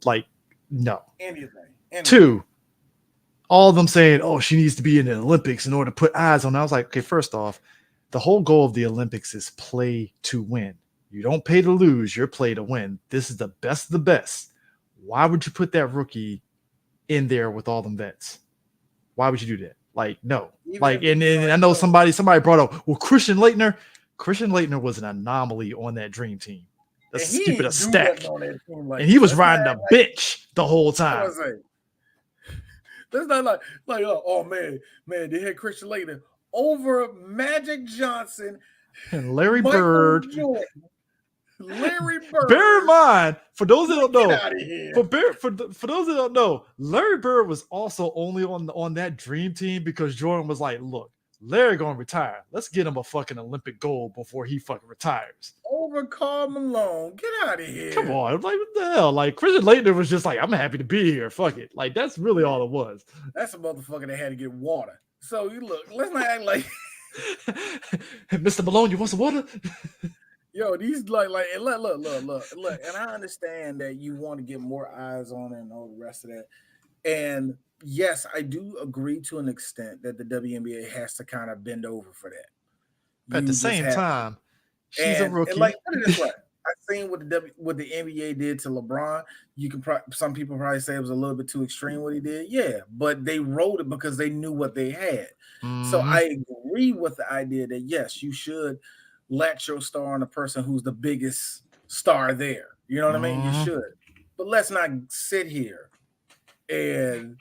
no. Anything. Two, all of them saying, oh, she needs to be in the Olympics in order to put eyes on her. I was like, okay, first off, the whole goal of the Olympics is play to win. You don't pay to lose, you're play to win. This is the best of the best. Why would you put that rookie in there with all them vets? Why would you do that? No. And I know somebody brought up, well, Christian Laettner was an anomaly on that dream team. That's stupid as stack. And he was riding the bench the whole time. That's not oh man, they had Christian Laettner over Magic Johnson and Larry Bird. Larry Bird. Bear in mind, for those that don't know, for those that don't know, Larry Bird was also only on that dream team because Jordan was like, look, Larry gonna retire. Let's get him a fucking Olympic gold before he fucking retires. Over Karl Malone. Get out of here. Come on. What the hell? Christian Laettner was just like, I'm happy to be here. Fuck it. That's really all it was. That's a motherfucker that had to get water. So you look, let's not act like Mr. Malone, you want some water? Yo, these look, and I understand that you want to get more eyes on it and all the rest of that. And yes, I do agree to an extent that the WNBA has to kind of bend over for that. But at the same time, she's a rookie. And put it this way, I've seen what the NBA did to LeBron. You can some people probably say it was a little bit too extreme what he did. Yeah, but they wrote it because they knew what they had. Mm-hmm. So I agree with the idea that yes, you should latch your star on the person who's the biggest star there. You know what I mean? You should. But let's not sit here and,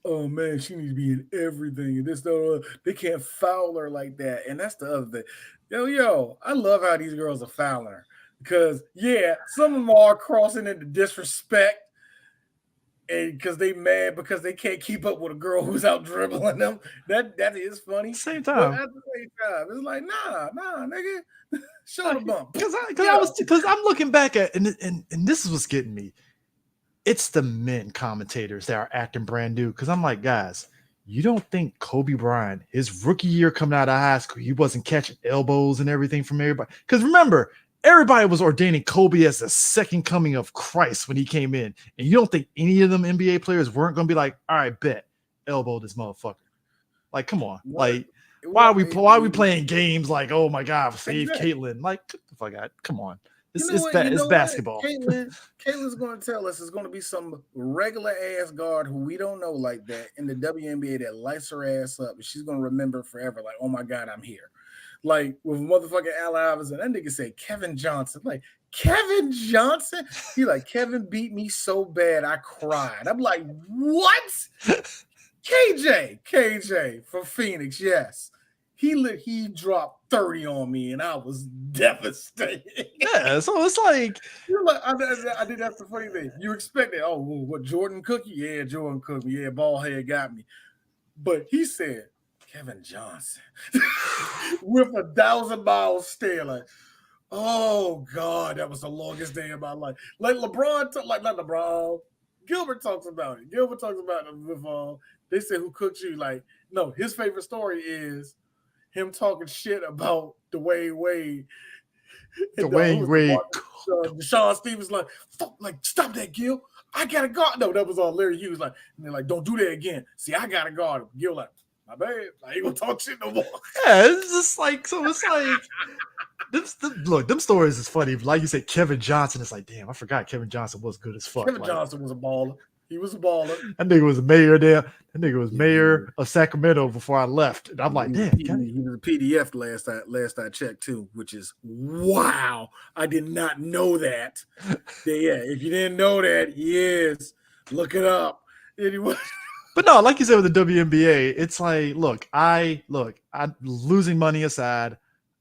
oh man, she needs to be in everything. And this, they can't foul her like that. And that's the other thing. Yo, I love how these girls are fouling her. Because, yeah, some of them are crossing into disrespect. And because they mad because they can't keep up with a girl who's out dribbling them. That is funny. Same time. But at the same time, it's like, nah, nigga. Show the bump. Because I'm looking back at and this is what's getting me. It's the men commentators that are acting brand new. Because I'm like, guys, You don't think Kobe Bryant, his rookie year coming out of high school, he wasn't catching elbows and everything from everybody? Because remember, everybody was ordaining Kobe as the second coming of Christ when he came in. And you don't think any of them NBA players weren't going to be like, all right, bet, elbow this motherfucker. Like, come on. Like, why are we playing games like, oh my God, save Caitlyn? Like, get the fuck out. Come on. It's basketball. Caitlin's going to tell us it's going to be some regular ass guard who we don't know like that in the WNBA that lights her ass up, and she's going to remember forever. Like, oh my God, I'm here. Like with motherfucking Allen Iverson, that nigga said Kevin Johnson. Like Kevin Johnson, he like Kevin beat me so bad I cried. I'm like, what? KJ for Phoenix, yes. He dropped 30 on me and I was devastated. Yeah, so it's like you're like, I think that's the funny thing. You expect it. Oh, what Jordan Cookie? Yeah, Jordan Cookie. Yeah, ball head got me. But he said Kevin Johnson with 1,000-mile stare, like, oh God, that was the longest day of my life. Like LeBron, not LeBron. Gilbert talks about it. Gilbert talks about it with they said who cooked you. Like, no, his favorite story is him talking shit about Dwayne Wade. Dwayne Wade. Sean Stevens like, fuck, like, stop that, Gil. I gotta guard. No, that was all Larry Hughes. Like, and they're like, don't do that again. See, I gotta guard him. Gil like, my bad. I ain't gonna talk shit no more. Yeah, it's just like, so it's like, look, them stories is funny. Like you said, Kevin Johnson, it's like, damn, I forgot Kevin Johnson was good as fuck. Kevin Johnson was a baller. He was a baller. That nigga was mayor there. That nigga was mayor of Sacramento before I left. And I'm like, damn. He was a PDF last I checked too, which is wow. I did not know that. Yeah, if you didn't know that, he is. Look it up. Anyway. But no, like you said with the WNBA, it's like, look, I'm losing money aside.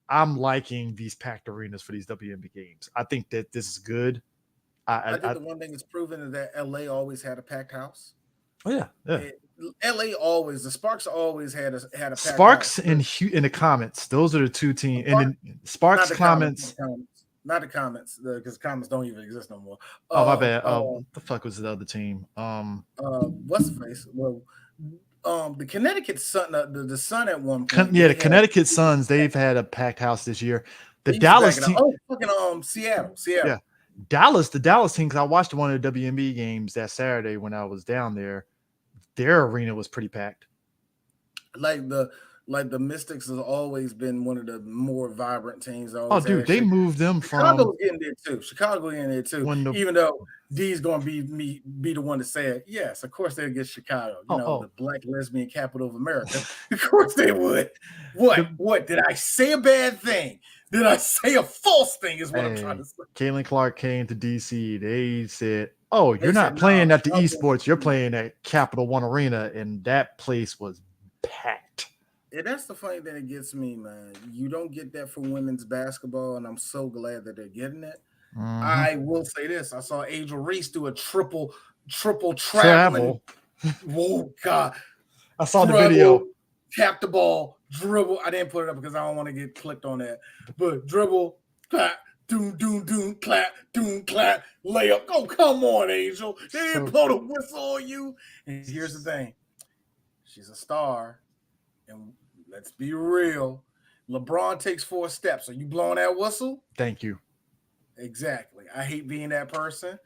I'm liking these packed arenas for these WNBA games. I think that this is good. I think the one thing that's proven is that LA always had a packed house. Oh yeah. LA always, the Sparks always had a packed Sparks house. in the Comets. Those are the two teams. And Sparks Comets. Not the Comets, because Comets don't even exist no more. Oh my bad. What the fuck was the other team? What's the face? Well, the Connecticut Sun, the Sun at one point. The Connecticut Suns. They've had a packed house this year. The Dallas team. Oh, fucking Seattle. Yeah. The Dallas team, because I watched one of the WNBA games that Saturday when I was down there. Their arena was pretty packed. Like the Mystics has always been one of the more vibrant teams. Oh, dude, they moved them from Chicago's in there too. Even though D's gonna be the one to say it. Yes, of course they'll get Chicago. The black lesbian capital of America. Of course they would. What did I say a bad thing? Did I say a false thing? Is what I'm trying to say. Caitlin Clark came to DC. They said, "Oh, you're not playing at the esports. You're playing at Capital One Arena," and that place was packed. And that's the funny thing that gets me, man. You don't get that for women's basketball, and I'm so glad that they're getting it. Mm-hmm. I will say this: I saw Angel Reese do a triple travel. Whoa, God! I saw the video. Tap the ball, dribble. I didn't put it up because I don't want to get clicked on that. But dribble, clap, doom, clap, doom, clap, layup. Oh, come on, Angel. They didn't blow the whistle on you. And here's the thing: she's a star. And let's be real. LeBron takes 4 steps. Are you blowing that whistle? Thank you. Exactly. I hate being that person.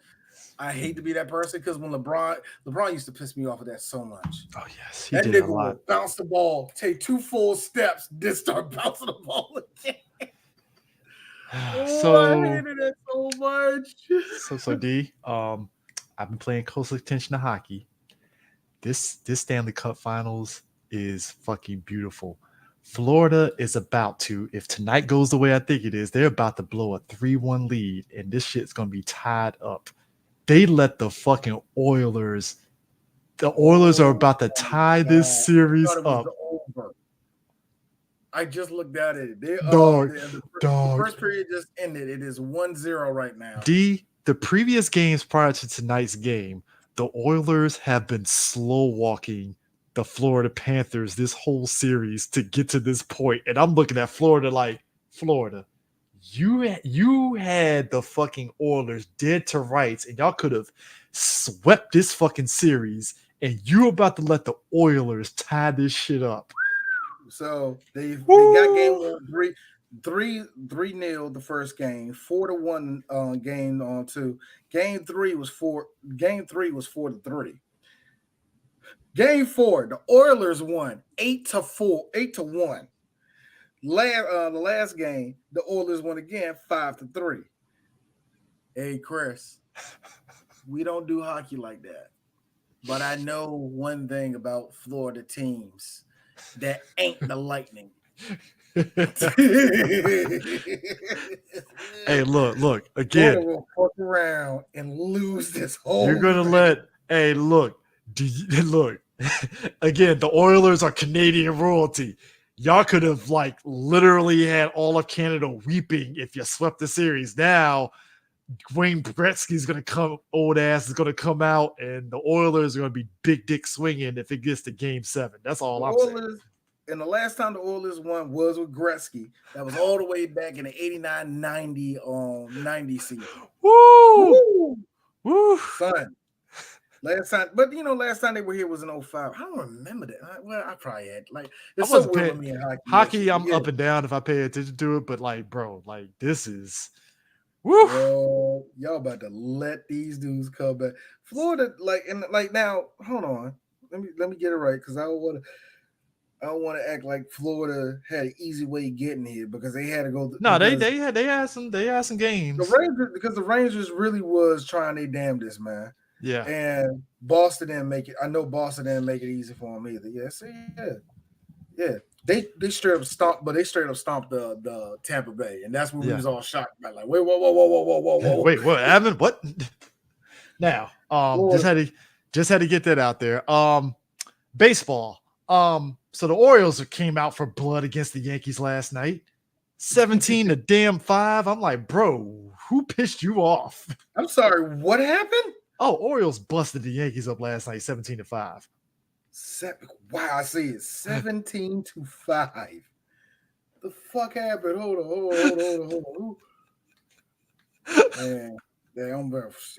I hate to be that person because when LeBron used to piss me off with that so much. Oh, yes. That nigga would bounce the ball, take 2 full steps, then start bouncing the ball again. I hated that so much. So D, I've been paying close attention to hockey. This Stanley Cup Finals is fucking beautiful. Florida is about to, if tonight goes the way I think it is, they're about to blow a 3-1 lead, and this shit's gonna be tied up. They let the fucking Oilers. The Oilers are about to tie this series up. I just looked at it. The first period just ended. It is 1-0 right now. The previous games prior to tonight's game, the Oilers have been slow walking the Florida Panthers this whole series to get to this point. And I'm looking at Florida like, Florida, you had the fucking Oilers dead to rights, and y'all could have swept this fucking series and you about to let the Oilers tie this shit up. So they Woo! got game one, 3-0 the first game, 4-1 game on two. Game three was 4-3. Game four, the Oilers won 8-4, 8-1. The last game, the Oilers won again 5-3. Hey Chris, we don't do hockey like that. But I know one thing about Florida teams that ain't the Lightning. Hey, look Florida again. will fuck around and lose this whole. You're gonna let. Hey, look. Look again? The Oilers are Canadian royalty. Y'all could have like literally had all of Canada weeping if you swept the series. Now Wayne Gretzky's gonna come, old ass is gonna come out, and the Oilers are gonna be big dick swinging if it gets to Game 7. That's all I'm saying. And the last time the Oilers won was with Gretzky. That was all the way back in the 89-90 season. Woo! Woo! Son. Last time, but last time they were here was in 05. I don't remember that. Well, I probably had it's so weird with me in hockey. Hockey, I'm up and down if I pay attention to it, but like, bro, like this is woo. Bro, y'all about to let these dudes come back. Florida, now, hold on. Let me get it right because I don't want to act like Florida had an easy way getting here because they had to go. No, they had some games. The Rangers really was trying their damnedest, man. Yeah. And Boston didn't make it. I know Boston didn't make it easy for them either. Yeah, see, yeah. They straight up stomped the Tampa Bay, and that's when we was all shocked about. Like, wait, whoa. Wait, what happened? What? Now, just had to get that out there. Baseball. So the Orioles came out for blood against the Yankees last night. 17-5. I'm like, bro, who pissed you off? I'm sorry, what happened? Oh, Orioles busted the Yankees up last night, 17-5. Wow, I see it. 17-5. The fuck happened? Hold on. Man,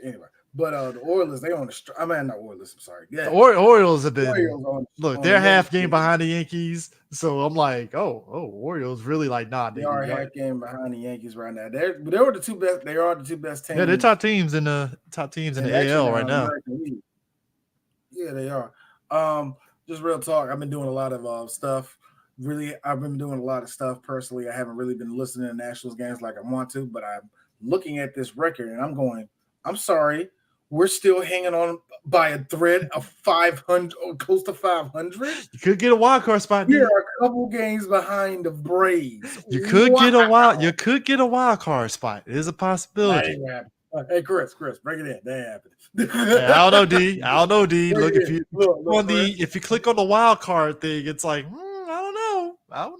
anyway. But the Oilers, they on the. I mean, not Oilers. I'm sorry. Yeah, the Orioles have been. They're half game behind the Yankees, so I'm like, oh, Orioles really like They are half game behind the Yankees right now. They were the two best. They are the two best teams. Yeah, they're top teams in the AL right now. Yeah, they are. Just real talk. I've been doing a lot of stuff. Really, I've been doing a lot of stuff personally. I haven't really been listening to Nationals games like I want to, but I'm looking at this record and I'm going, I'm sorry. We're still hanging on by a thread of 500 or close to 500. You could get a wild card spot. We are a couple games behind the Braves. You could get a wild card spot. It is a possibility. Hey, Chris, break it in. That happened. Hey, I don't know, D. Look, if you click on the wild card thing, it's like, I don't know. I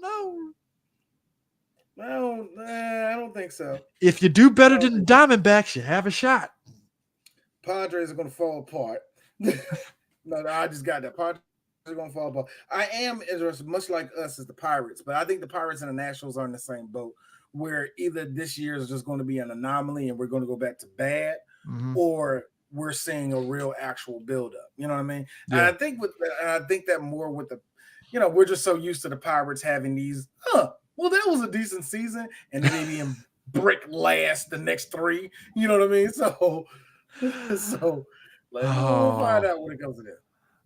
don't think so. If you do better than the Diamondbacks, you have a shot. Padres are going to fall apart. No, I just got that. Padres are going to fall apart. I am interested, much like us, as the Pirates, but I think the Pirates and the Nationals are in the same boat, where either this year is just going to be an anomaly and we're going to go back to bad, or we're seeing a real actual buildup. You know what I mean? Yeah. And I think that more with the, we're just so used to the Pirates having these, well, that was a decent season, and then they being brick last the next three. You know what I mean? So we'll find out when it comes to that.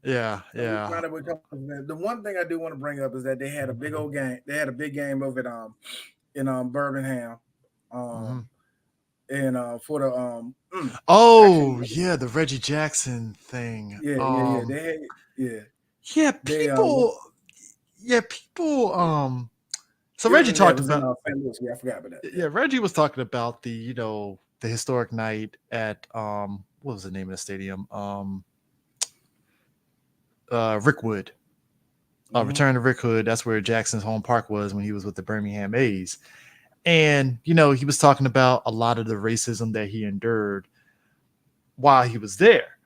Yeah. The one thing I do want to bring up is that they had a big old game. They had a big game over at in Birmingham, and for the the Reggie Jackson thing. People. So Reggie talked about. I forgot about that. Yeah, Reggie was talking about the the historic night at what was the name of the stadium? Rickwood. Return to Rickwood. That's where Jackson's home park was when he was with the Birmingham A's. And he was talking about a lot of the racism that he endured while he was there.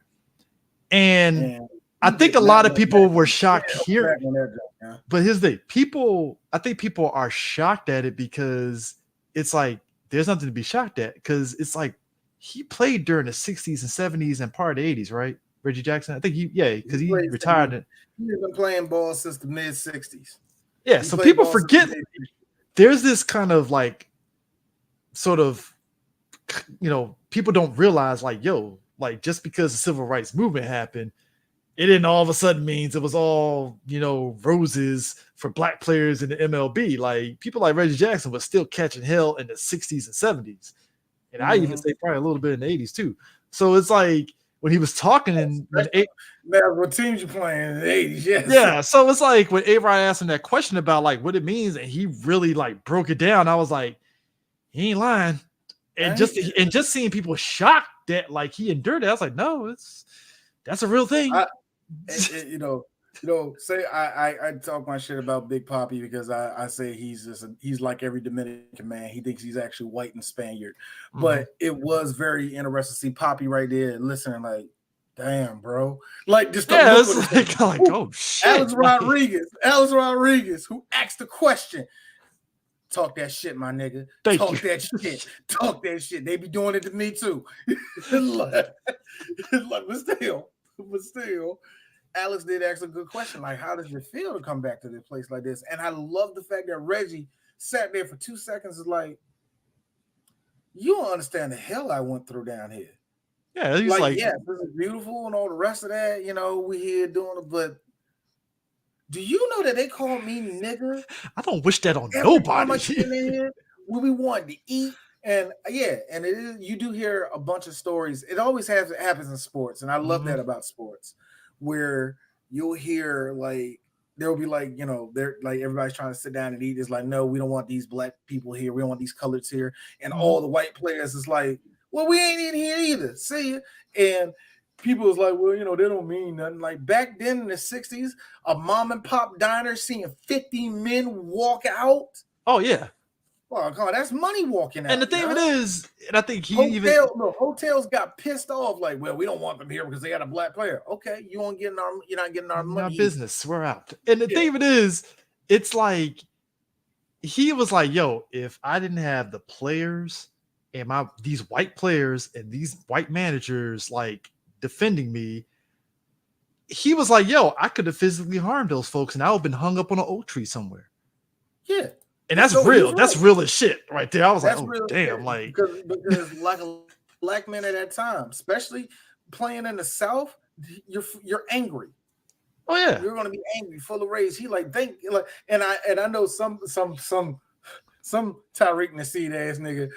And I think a lot of people were shocked here. But here's the thing. I think people are shocked at it because it's like there's nothing to be shocked at, because it's like he played during the 60s and 70s and part of the 80s, right? Reggie Jackson. I think because he played retired. He's been playing ball since the mid '60s. Yeah, He so played people ball since forget the mid-60s. there's this kind of like sort of people don't realize like just because the civil rights movement happened, it didn't all of a sudden means it was all roses for black players in the MLB. Like people like Reggie Jackson was still catching hell in the 60s and 70s, and I even say probably a little bit in the 80s too. So it's like when he was talking man, what teams you playing in the 80s? Yes. Yeah, so it's like when A-Rod asked him that question about like what it means, and he really like broke it down. I was like, he ain't lying. And just seeing people shocked that like he endured it, I was like, no, that's a real thing. Say I talk my shit about Big Papi because I say he's like every Dominican man. He thinks he's actually white and Spaniard. But it was very interesting to see Papi right there listening like, damn, bro. Like just it's like oh shit. Alex Rodriguez, who asked the question. Talk that shit, my nigga. Talk that shit. They be doing it to me too. But still, Alex did ask a good question. Like, how does it feel to come back to this place like this? And I love the fact that Reggie sat there for 2 seconds. Is like, you don't understand the hell I went through down here. Yeah, he's like, yeah, this is beautiful and all the rest of that. We here doing it, but. Do you know that they call me nigga? I don't wish that on nobody. When we wanted to eat, and and it is. You do hear a bunch of stories. It always happens in sports, and I love that about sports, where you'll hear like there'll be like they're like everybody's trying to sit down and eat. It's like, no, we don't want these black people here. We don't want these coloreds here, and all the white players is like, well, we ain't in here either. See ya. And people was like, well, they don't mean nothing. Like back then in the 60s, a mom and pop diner seeing 50 men walk out. Oh, yeah. Well, God, that's money walking out. And the thing of it is, and I think hotels got pissed off, like, well, we don't want them here because they got a black player. Okay, you're not getting our money. Our business, we're out. And the thing of it is, it's like he was like, yo, if I didn't have the players and these white players and these white managers like defending me, he was like, yo, I could have physically harmed those folks and I would have been hung up on an oak tree somewhere. Yeah. And that's real. Right. That's real as shit right there. I was like, oh, damn. Shit. Like, because like a black man at that time, especially playing in the South, you're angry. Oh, yeah. You're going to be angry, full of rage. He like, and I know some Tariq Nasheed ass nigga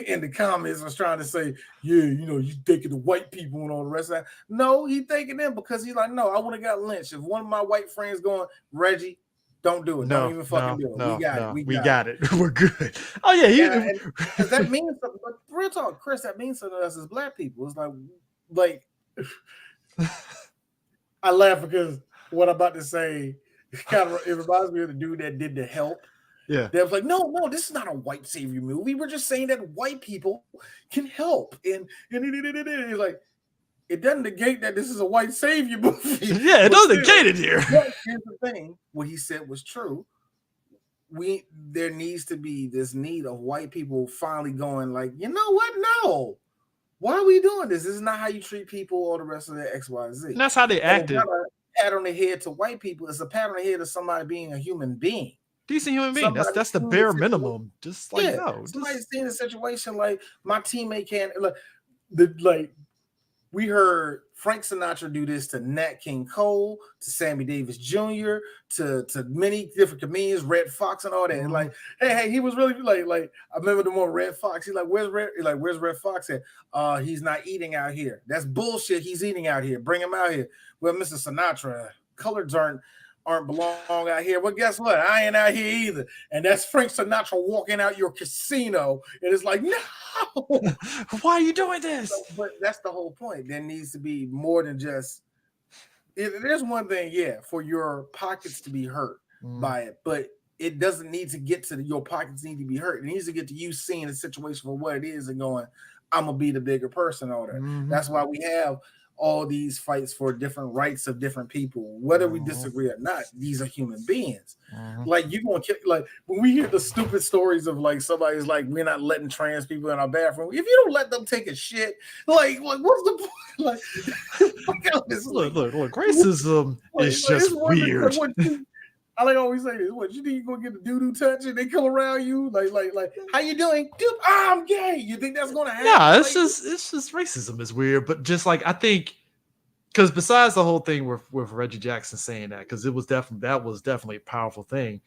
in the comments was trying to say, yeah, you thinking the white people and all the rest of that. No, he thinking them because he's like, no, I would have got lynched. If one of my white friends going, Reggie, don't do it. Don't even fucking do it. We got it. We're good. Oh, yeah. Because that means something. But real talk, Chris, that means something to us as black people. It's like I laugh because what I'm about to say it reminds me of the dude that did The Help. Yeah, they was like, no, this is not a white savior movie. We're just saying that white people can help, and he's like, it doesn't negate that this is a white savior movie. Yeah, it doesn't negate it here. Here's the thing: what he said was true. There needs to be this need of white people finally going like, you know what? No, why are we doing this? This is not how you treat people or the rest of the X, Y, Z. And that's how they acted. It's not a pat on the head to white people. It's a pat on the head of somebody being a human being. Decent human being. That's the bare minimum. Just like somebody's seen a situation like my teammate can't we heard Frank Sinatra do this to Nat King Cole, to Sammy Davis Jr., to many different comedians, Red Fox and all that. And like, hey, he was really like I remember the more Red Fox. He's like, where's Red Fox at? He's not eating out here. That's bullshit. He's eating out here. Bring him out here. Well, Mr. Sinatra, coloreds aren't belong out here. Well, guess what? I ain't out here either. And that's Frank Sinatra walking out your casino. And it's like, no. Why are you doing this? But that's the whole point. There needs to be more than just. There's one thing, for your pockets to be hurt by it, but it doesn't need to get to your pockets need to be hurt. It needs to get to you seeing the situation for what it is and going, I'm gonna be the bigger person on it. That's why we have all these fights for different rights of different people, whether we disagree or not. These are human beings. Like you gonna like when we hear the stupid stories of like somebody's like we're not letting trans people in our bathroom. If you don't let them take a shit, like what's the point? Like, look, racism is just weird. I like always say this. What you think you gonna get a doo-doo touch and they come around you like how you doing? Dude, I'm gay. You think that's gonna happen? Yeah, it's just racism is weird, but just like I think because besides the whole thing with Reggie Jackson saying that, because that was definitely a powerful thing.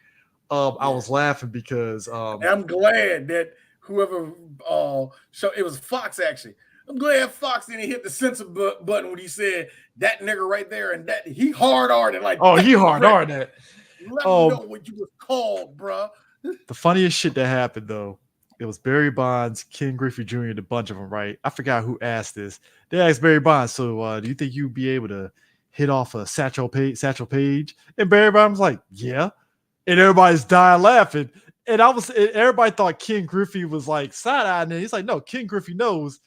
I was laughing because I'm glad that whoever it was Fox actually. I'm glad Fox didn't hit the censor button when he said that nigga right there and that he hard-hearted like. Oh, he hard-hearted. Let me know what you was called, bro. The funniest shit that happened though, it was Barry Bonds, Ken Griffey Jr., and a bunch of them, right? I forgot who asked this. They asked Barry Bonds, so do you think you'd be able to hit off a Satchel Paige? And Barry Bonds was like, yeah. And everybody's dying laughing. And everybody thought Ken Griffey was like side-eyeing, and he's like, no, Ken Griffey knows.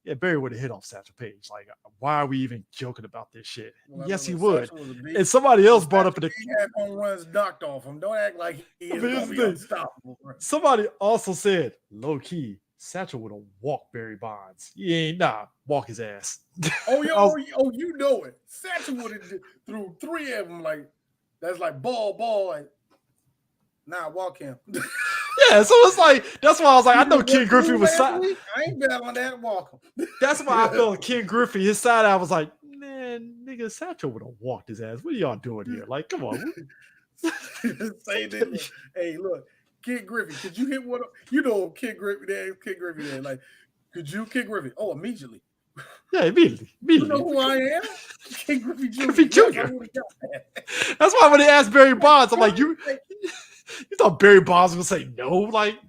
Yeah, Barry would have hit off Satchel Paige. Like, why are we even joking about this shit? Well, yes, he would. And somebody else brought up he had home runs knocked off him. Don't act like he is gonna be unstoppable. Somebody also said, low key, Satchel would have walked Barry Bonds. He ain't walk his ass. You know it. Satchel would have threw 3 of them like that's like ball like. Nah, walk him. Yeah, so it's like that's why I was like, I know Ken Griffey was side. I ain't bet on that. Walk him. That's why I felt Ken Griffey, his side. I was like, man, nigga, Satchel would have walked his ass. What are y'all doing here? Like, come on. Say this. Hey, look, Ken Griffey, could you hit one? You know, Ken Griffey there. Like, could you, Ken Griffey? Oh, immediately. Yeah, immediately. You know who I am? Ken Griffey Jr. That's why when they asked Barry Bonds, I'm like, you thought Barry Bonds would say no? Like,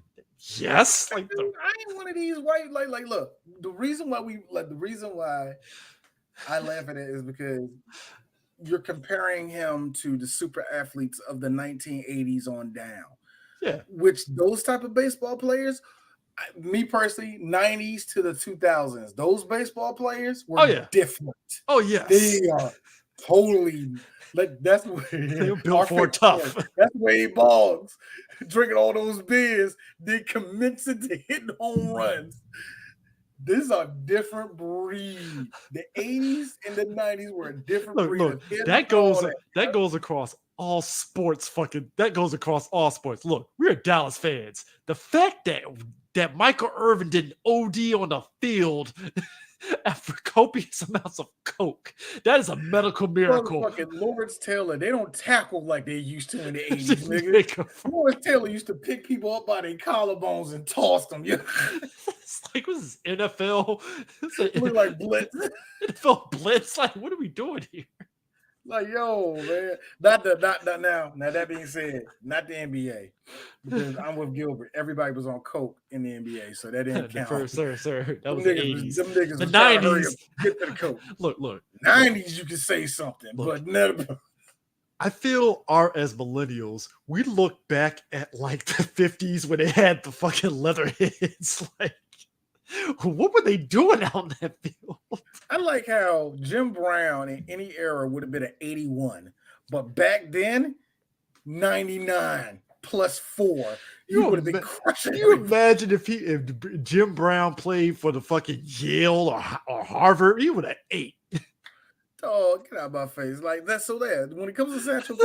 yes. Like, I ain't one of these white. Like, look. The reason why I laugh at it is because you're comparing him to the super athletes of the 1980s on down. Yeah. Which those type of baseball players, me personally, 90s to the 2000s, those baseball players were different. Oh yes, they are totally like that's where they're built for tough. That's Wade Boggs drinking all those beers, then commencing to hit home runs. This is a different breed. The 80s and the 90s were a different breed. Look, that goes across all sports. That goes across all sports. Look, we're Dallas fans. The fact that Michael Irvin did an OD on the field after copious amounts of coke, that is a medical miracle. Fucking Lawrence Taylor, they don't tackle like they used to in the 80s, nigga. Lawrence Taylor used to pick people up by their collarbones and toss them. It's like, what is this, NFL? It's like Blitz. NFL Blitz? Like, what are we doing here? Like, yo, man. Not now. Now, that being said, not the NBA. Because I'm with Gilbert. Everybody was on coke in the NBA, so that didn't count. Sir. That was the 80s. Them niggas the 90s. Get to the coke. Look. 90s, you can say something, but never. I feel as millennials, we look back at like the 50s when they had the fucking leather heads. Like, what were they doing out in that field? I like how Jim Brown in any era would have been an 81, but back then, 99 plus 4, you would have been crushing. Can you imagine if Jim Brown played for the fucking Yale or Harvard? He would have 8. Oh, get out of my face. Like, that's so there. When it comes to Satchel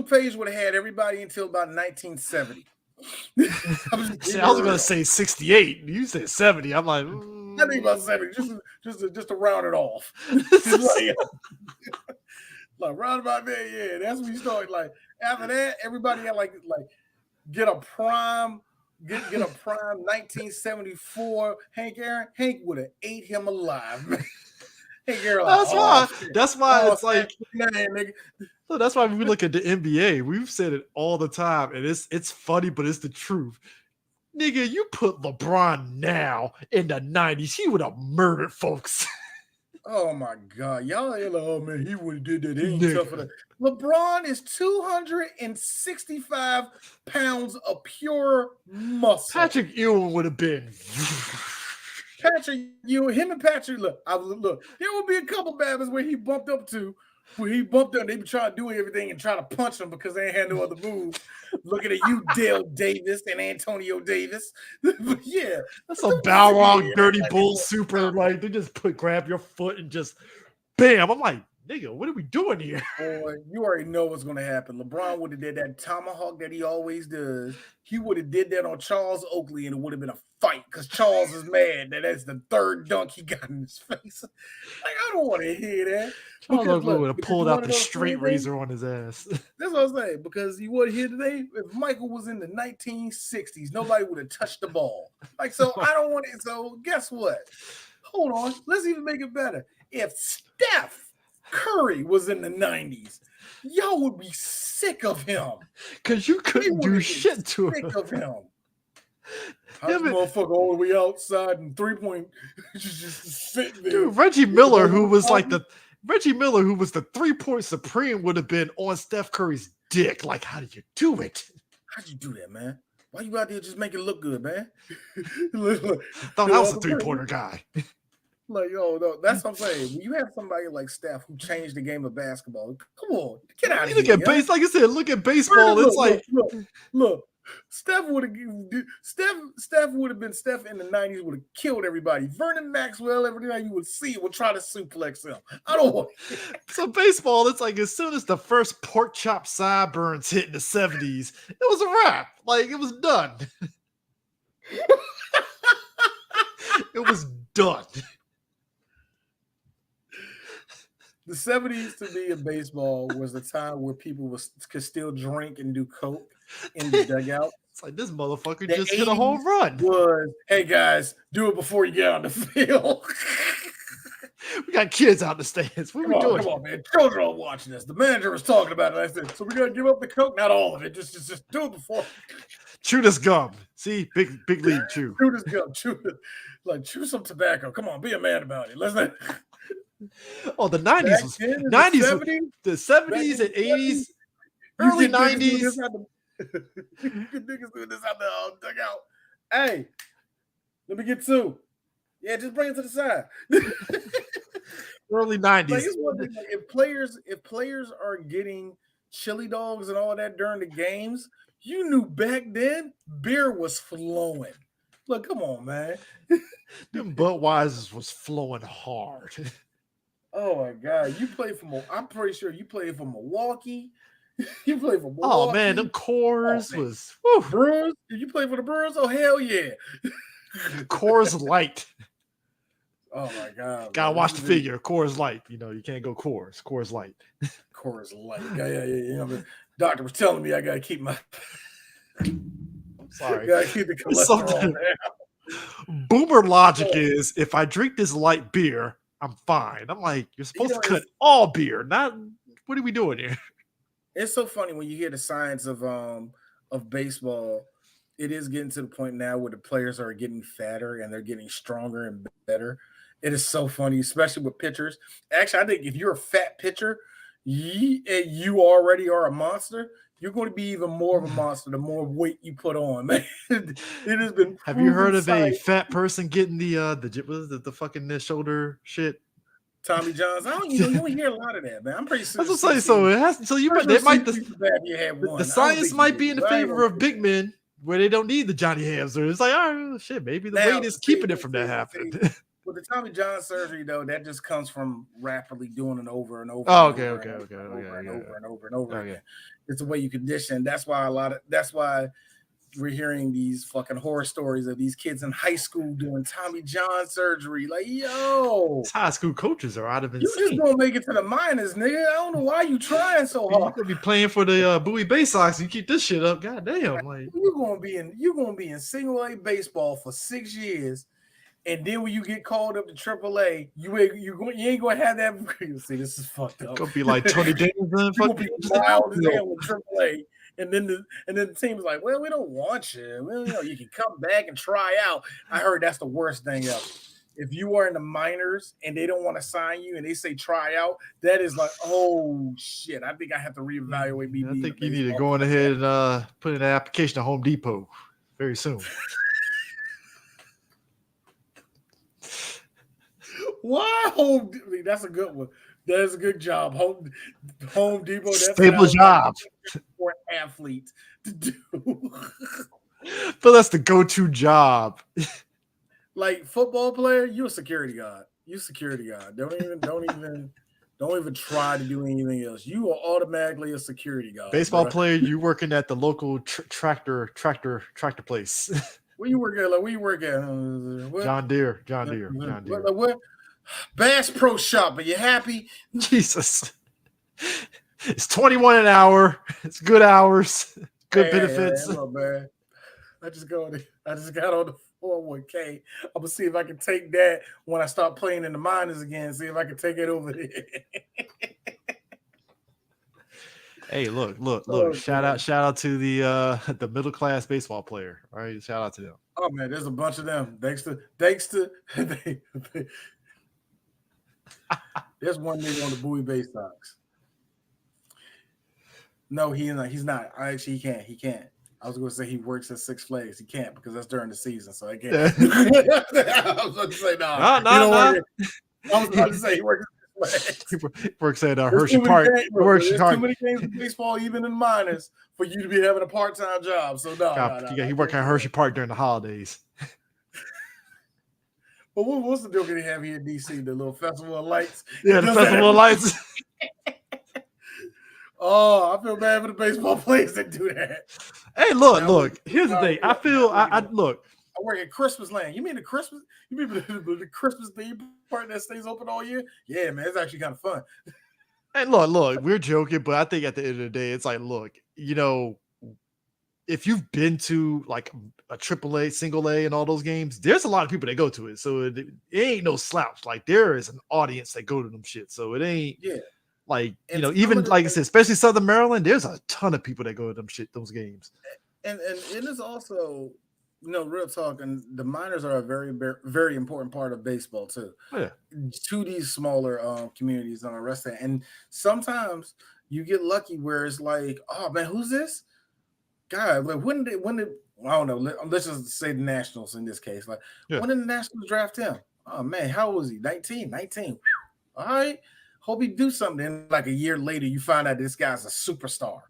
Paige would have had everybody until about 1970. I was gonna say 68. You said 70. I'm like, I think about 70, just to round it off. like round about there, yeah. That's when you start. Like after that, everybody had like get a prime 1974 Hank Aaron. Hank would have ate him alive, man. Hank Aaron. That's why it's like. Man, nigga. So that's why when we look at the NBA, we've said it all the time, and it's funny, but it's the truth. Nigga, you put LeBron now in the 90s, he would have murdered folks. Oh my God. Y'all like, oh man, he would have did that. He ain't tough for that. LeBron is 265 pounds of pure muscle. Patrick Ewing would have been. Patrick Ewing, him and Patrick, look, there will be a couple battles where he bumped up to, they be trying to do everything and try to punch him because they ain't had no other moves. Looking at you, Dale Davis and Antonio Davis. But yeah. That's a Balrog Dirty Bull super. Like, they just grab your foot and just bam. I'm like, nigga, what are we doing here? Boy, you already know what's going to happen. LeBron would have did that tomahawk that he always does. He would have did that on Charles Oakley, and it would have been a fight because Charles is mad that that's the third dunk he got in his face. Like, I don't want to hear that. Charles Oakley would have pulled out the straight razor on his ass. That's what I'm saying. Because you would here today, if Michael was in the 1960s, nobody would have touched the ball. Like, so I don't want it. So guess what? Hold on. Let's even make it better. If Steph Curry was in the 90s, y'all would be sick of him. Because you couldn't do shit to him. Sick of him. How's motherfucker all the way outside and 3-point just sitting there. Dude, Reggie Miller, who was the 3-point supreme, would have been on Steph Curry's dick. Like, how did you do it? How'd you do that, man? Why you out there just make it look good, man? Thought I was a 3-pointer guy. Like, yo, no, that's what I'm saying. When you have somebody like Steph who changed the game of basketball, come on, get out of here. Look at base, like I said, look at baseball. Look. Steph would have been Steph in the 90s, would have killed everybody. Vernon Maxwell, every night you would see it, would try to suplex him. I don't want it. So baseball, it's like as soon as the first pork chop sideburns hit in the 70s, it was a wrap. Like, it was done. It was done. The 70s to me in baseball was the time where people could still drink and do coke in the dugout. It's like, this motherfucker just hit a home run. Hey guys, do it before you get on the field. We got kids out in the stands. What are we doing? Come on, man. Children are watching this. The manager was talking about it. I said, so we got to give up the coke? Not all of it. Just do it before. Chew this gum. See, big league chew. Chew this gum. Chew some tobacco. Come on, be a man about it. Let's not. Oh, the 90s was 90s, the 70s and 80s, early 90s. You can niggas do this out the dugout. Hey, let me get two. Yeah, just bring it to the side. Early 90s. Like, if players are getting chili dogs and all that during the games, you knew back then beer was flowing. Look, come on, man. Them Budweisers was flowing hard. Oh my God! I'm pretty sure you played for Milwaukee. You played for Milwaukee. Oh man, them Coors was Brewers. Did you play for the Brewers? Oh hell yeah! Coors Light. Oh my God! Gotta watch the figure. Coors Light. You know you can't go Coors. Coors Light. Coors Light. Yeah. You know, the doctor was telling me I gotta keep my. I'm sorry. Gotta keep the cholesterol down. Boomer logic is if I drink this light beer, I'm fine. I'm like, you're supposed to cut all beer, not what are we doing here? It's so funny when you hear the science of baseball. It is getting to the point now where the players are getting fatter and they're getting stronger and better. It is so funny, especially with pitchers. Actually, I think if you're a fat pitcher, you already are a monster. You're going to be even more of a monster the more weight you put on, man. It has been. Have you heard of a fat person getting the fucking shoulder shit? Tommy John's. You don't hear a lot of that, man. I'm pretty sure. That's what I'm saying. So it has. So you they might the science might be in the favor of big men where they don't need the Johnny Hams. Or it's like, oh shit, maybe the weight is keeping it from that happening. With the Tommy John surgery, though, that just comes from rapidly doing it over and over. Oh, okay. Over and over again. It's the way you condition. That's why we're hearing these fucking horror stories of these kids in high school doing Tommy John surgery. Like, yo, high school coaches are out of insane. You just gonna make it to the minors, nigga. I don't know why you trying so hard. You're gonna be playing for the Bowie Bay Sox. You keep this shit up, goddamn. Like you're gonna be in single A baseball for 6 years. And then when you get called up to AAA, you ain't gonna have that. See, this is fucked up. It's gonna be like Tony Davis. You'll be wild as hell with AAA, and then the team's like, well, we don't want you. Well, you can come back and try out. I heard that's the worst thing ever. If you are in the minors and they don't want to sign you and they say try out, that is like, oh shit. I think I have to reevaluate me. I think you need to go on ahead and put in an application to Home Depot very soon. Why Home? That's a good one. That's a good job. Home Depot. That Stable sounds like job. for an athlete to do. But that's the go-to job. Like football player, you're a security guard. You security guard. Don't even try to do anything else. You are automatically a security guard. Baseball bro. player, you working at the local tractor place. Where you work at? Like where you work at? What? John Deere. What? Bass Pro Shop. Are you happy? Jesus. It's 21 an hour. It's good hours. Good benefits. Hey, look, man. I just got on the 401k. I'm gonna see if I can take that when I start playing in the minors again. See if I can take it over there. Hey, look. Oh, Shout out to the middle class baseball player. All right, shout out to them. Oh man, there's a bunch of them. Thanks to there's one nigga on the Bowie Bay Sox. No, he's not. He can't. I was going to say he works at Six Flags. He can't because that's during the season, so I can't. I was about to say no. I was about to say he works at Six Flags. He works at Hershey Park. There's too many games of baseball, even in minors, for you to be having a part-time job. So no. He works at Hershey Park during the holidays. But what's the deal that they have here in DC? The little Festival of Lights. Yeah, the Festival of Lights. Oh, I feel bad for the baseball players that do that. Hey, look. Here's the thing. I feel I look. I work at Christmas Land. You mean the Christmas theme part that stays open all year? Yeah, man, it's actually kind of fun. Hey, look. We're joking, but I think at the end of the day, it's like, look, if you've been to like a AAA, single A, and all those games, there's a lot of people that go to it. So it ain't no slouch. Like there is an audience that go to them shit. So it ain't. Yeah. Like, even like I said, especially Southern Maryland, there's a ton of people that go to those games. And it is also, real talk, and the minors are a very, very important part of baseball too. Yeah. To these smaller communities on the rest of it. And sometimes you get lucky where it's like, oh man, who's this guy? Like when did I don't know, let's just say the Nationals in this case. Like when did the Nationals draft him? Oh man, how old was he? 19. All right. Hope he do something. And like a year later, you find out this guy's a superstar.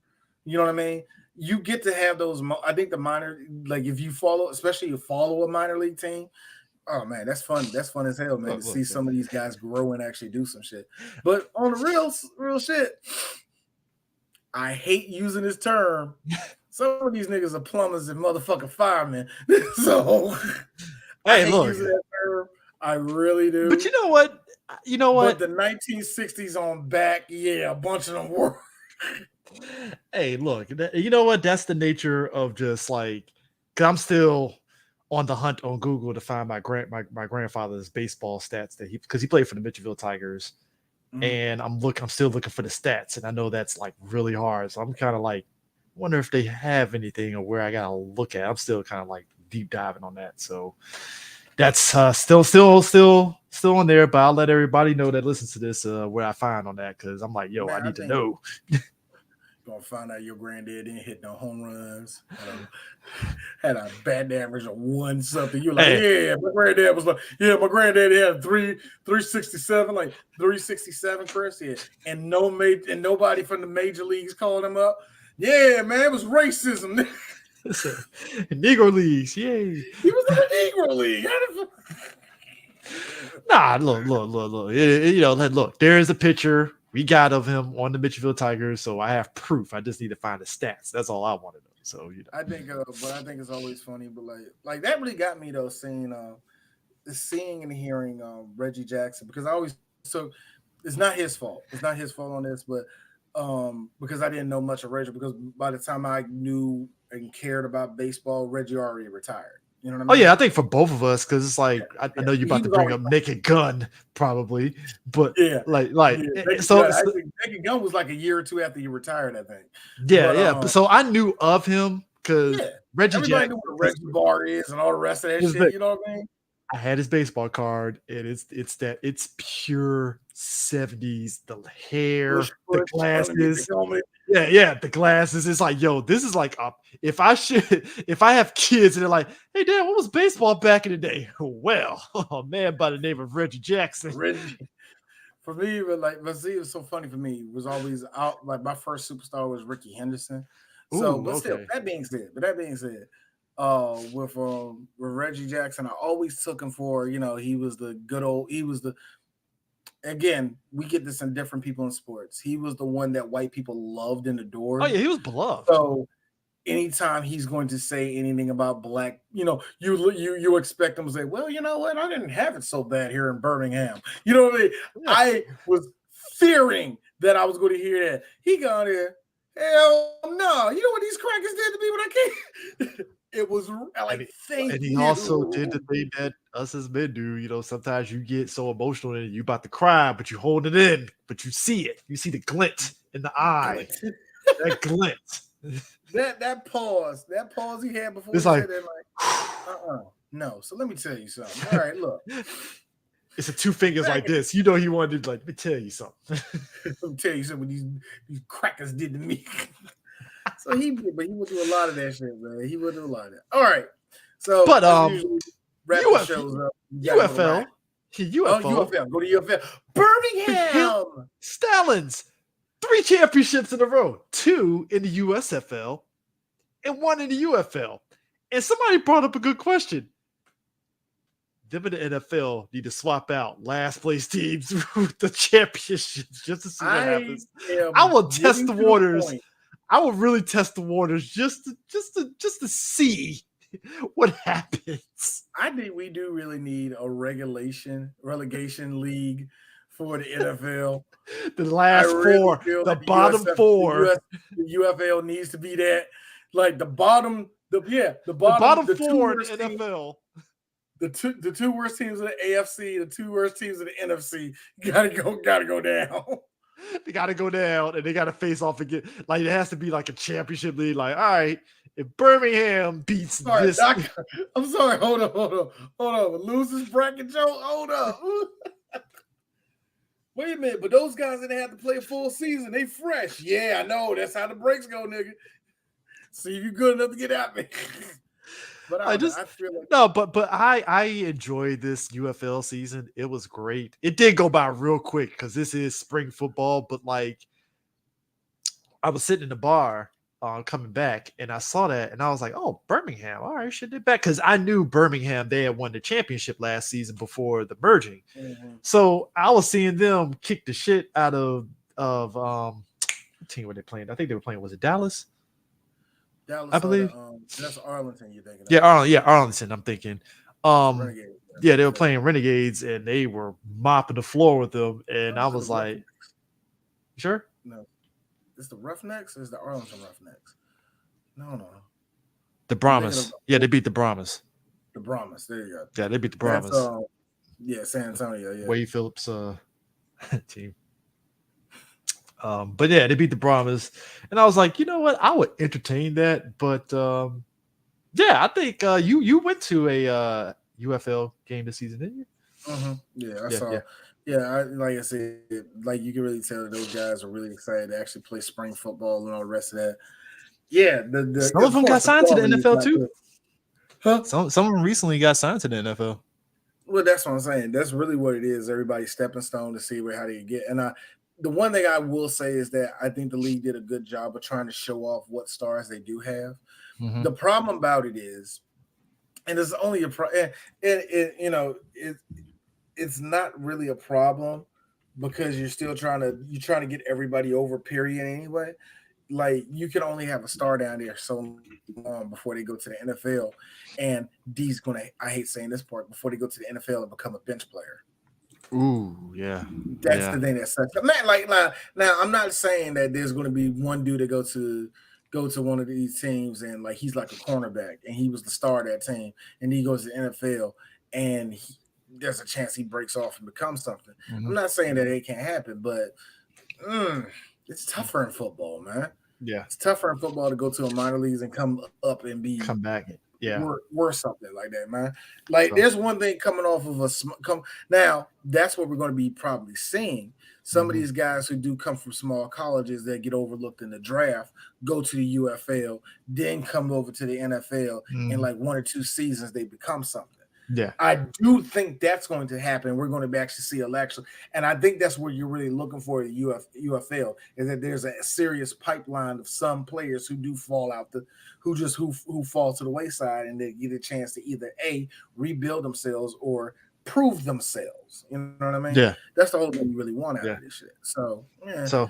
You know what I mean? You get to have those. I think the minor, like if you follow a minor league team, oh man, that's fun. That's fun as hell, man, to see some of these guys grow and actually do some shit. But on the real shit, I hate using this term. Some of these niggas are plumbers and motherfucking firemen. So, hey, look, that term. I really do. But you know what? But the 1960s on back, yeah, a bunch of them were. Hey, look, you know what? That's the nature of just like, cause I'm still on the hunt on Google to find my grandfather's baseball stats because he played for the Mitchellville Tigers, and I'm still looking for the stats, and I know that's like really hard. So I'm kind of like, wonder if they have anything or where I gotta look at. I'm still kind of like deep diving on that. So that's still on there, but I'll let everybody know that listens to this where I find on that, because I'm like, I need to know. Gonna find out your granddad didn't hit no home runs, had a batting average of 1 something. You're like, yeah, my granddad was like, yeah, my granddad had 367, like 367, Chris. Yeah, and nobody from the major leagues called him up. Yeah, man, it was racism. Negro leagues, yay. He was in the Negro league. Nah, look. Look, there is a picture we got of him on the Mitchellville Tigers, so I have proof. I just need to find the stats. That's all I want to know. So I think it's always funny, but like that really got me though, seeing and hearing Reggie Jackson, because it's not his fault. It's not his fault on this, but because I didn't know much of Reggie, because by the time I knew and cared about baseball, Reggie already retired. You know what I mean? Oh yeah, I think for both of us, because it's like I know you're about to bring up Naked Gun, probably, but yeah, Naked Gun was like a year or two after you retired, I think. But so I knew of him because Reggie Jackson knew what a Reggie bar is and all the rest of that shit. You know what I mean? I had his baseball card, and it's pure 70s. The hair, Bush, the trying to get the glasses. helmet. Yeah, the glasses. It's like, yo, this is like if I have kids and they're like, hey dad, what was baseball back in the day? Well, a man by the name of Reggie Jackson. Reggie. For me, but see, it was so funny for me. It was always out. Like my first superstar was Ricky Henderson. So, Ooh, but still, okay. that being said, with Reggie Jackson, I always took him for, he was the good old. He was the again. We get this in different people in sports. He was the one that white people loved and Oh adored. yeah, he was beloved. So anytime he's going to say anything about black, you expect him to say, well, you know what? I didn't have it so bad here in Birmingham. You know what I mean? Yeah. I was fearing that I was going to hear that. He got there. Hell no. You know what these crackers did to me when I came? It was like, and he also did the thing that us as men do. You know, sometimes you get so emotional and you about to cry, but you hold it in, but you see it. You see the glint in the eye. That glint. That pause he had before it's he like, said that, like, no. So let me tell you something. All right, look. It's a two fingers like this. You know he wanted to, like, let me tell you something. Let me tell you something these crackers did to me. So he would do a lot of that shit, man. He would do a lot of that. All right. So but shows up. UFL. UFL. Go to UFL. Birmingham. Stallions. 3 championships in a row. 2 in the USFL and 1 in the UFL. And somebody brought up a good question. Them in the NFL need to swap out last place teams with the championships just to see what happens. I will test the waters. I will really test the waters just to see what happens. I think we do really need a relegation league for the NFL. The last four, the bottom four. The UFL needs to be that. Like the bottom four in the NFL. The two worst teams in the AFC, the 2 worst teams in the NFC gotta go down. They gotta go down and they gotta face off again. Like it has to be like a championship league. Like, all right, if Birmingham beats this. I'm sorry, hold on. Losers bracket joke. Hold up. Wait a minute, but those guys didn't have to play a full season. They fresh. Yeah, I know. That's how the breaks go, nigga. See if you're good enough to get at me. But I feel like I enjoyed this UFL season. It was great. It did go by real quick because this is spring football. But like, I was sitting in the bar coming back, and I saw that, and I was like, "Oh, Birmingham! All right, should they back?" Because I knew Birmingham, they had won the championship last season before the merging. Mm-hmm. So I was seeing them kick the shit out of what team were they playing? I think they were playing. Was it Dallas? I believe that's Arlington. You're thinking? Yeah, Arlington. I'm thinking. Renegades. Yeah, they were playing Renegades, and they were mopping the floor with them. And I was like, "Sure." No, it's the Roughnecks. Or is the Arlington Roughnecks? No. The Brahmas. Yeah, they beat the Brahmas. The Brahmas. There you go. Yeah, they beat the Brahmas. San Antonio. Yeah, Wade Phillips team. But yeah, they beat the Brahmas, and I was like, you know what, I would entertain that. But yeah, I think you went to a UFL game this season, didn't you? Mm-hmm. Yeah, I saw. Yeah, like I said, like you can really tell that those guys are really excited to actually play spring football and all the rest of that. Yeah, some of them got signed to the NFL too. Huh? Some of them recently got signed to the NFL. Well, that's what I'm saying. That's really what it is. Everybody's stepping stone to see how they get. And the one thing I will say is that I think the league did a good job of trying to show off what stars they do have. Mm-hmm. The problem about it is, and it's only it's not really a problem because you're still trying to get everybody over, period, anyway. Like you can only have a star down there so long before they go to the NFL, and D's gonna, I hate saying this part, before they go to the NFL and become a bench player. Ooh, yeah. That's the thing that sucks. Man, like now, I'm not saying that there's going to be one dude to go to one of these teams and like he's like a cornerback and he was the star of that team and he goes to the NFL and there's a chance he breaks off and becomes something. Mm-hmm. I'm not saying that it can't happen, but it's tougher in football, man. Yeah, it's tougher in football to go to a minor leagues and come up and come back Yeah. worth something like that, man. Like, So, there's one thing coming off of now. That's what we're going to be probably seeing. Some of mhm. these guys who do come from small colleges that get overlooked in the draft go to the UFL, then come over to the NFL. In Mhm. like 1 or 2 seasons, they become something. Yeah. I do think that's going to happen. We're going to actually see election, and I think that's what you're really looking for at UFL, is that there's a serious pipeline of some players who do fall out who fall to the wayside, and they get a chance to either rebuild themselves or prove themselves. You know what I mean? Yeah. That's the whole thing you really want out Yeah. of this shit. So yeah, So,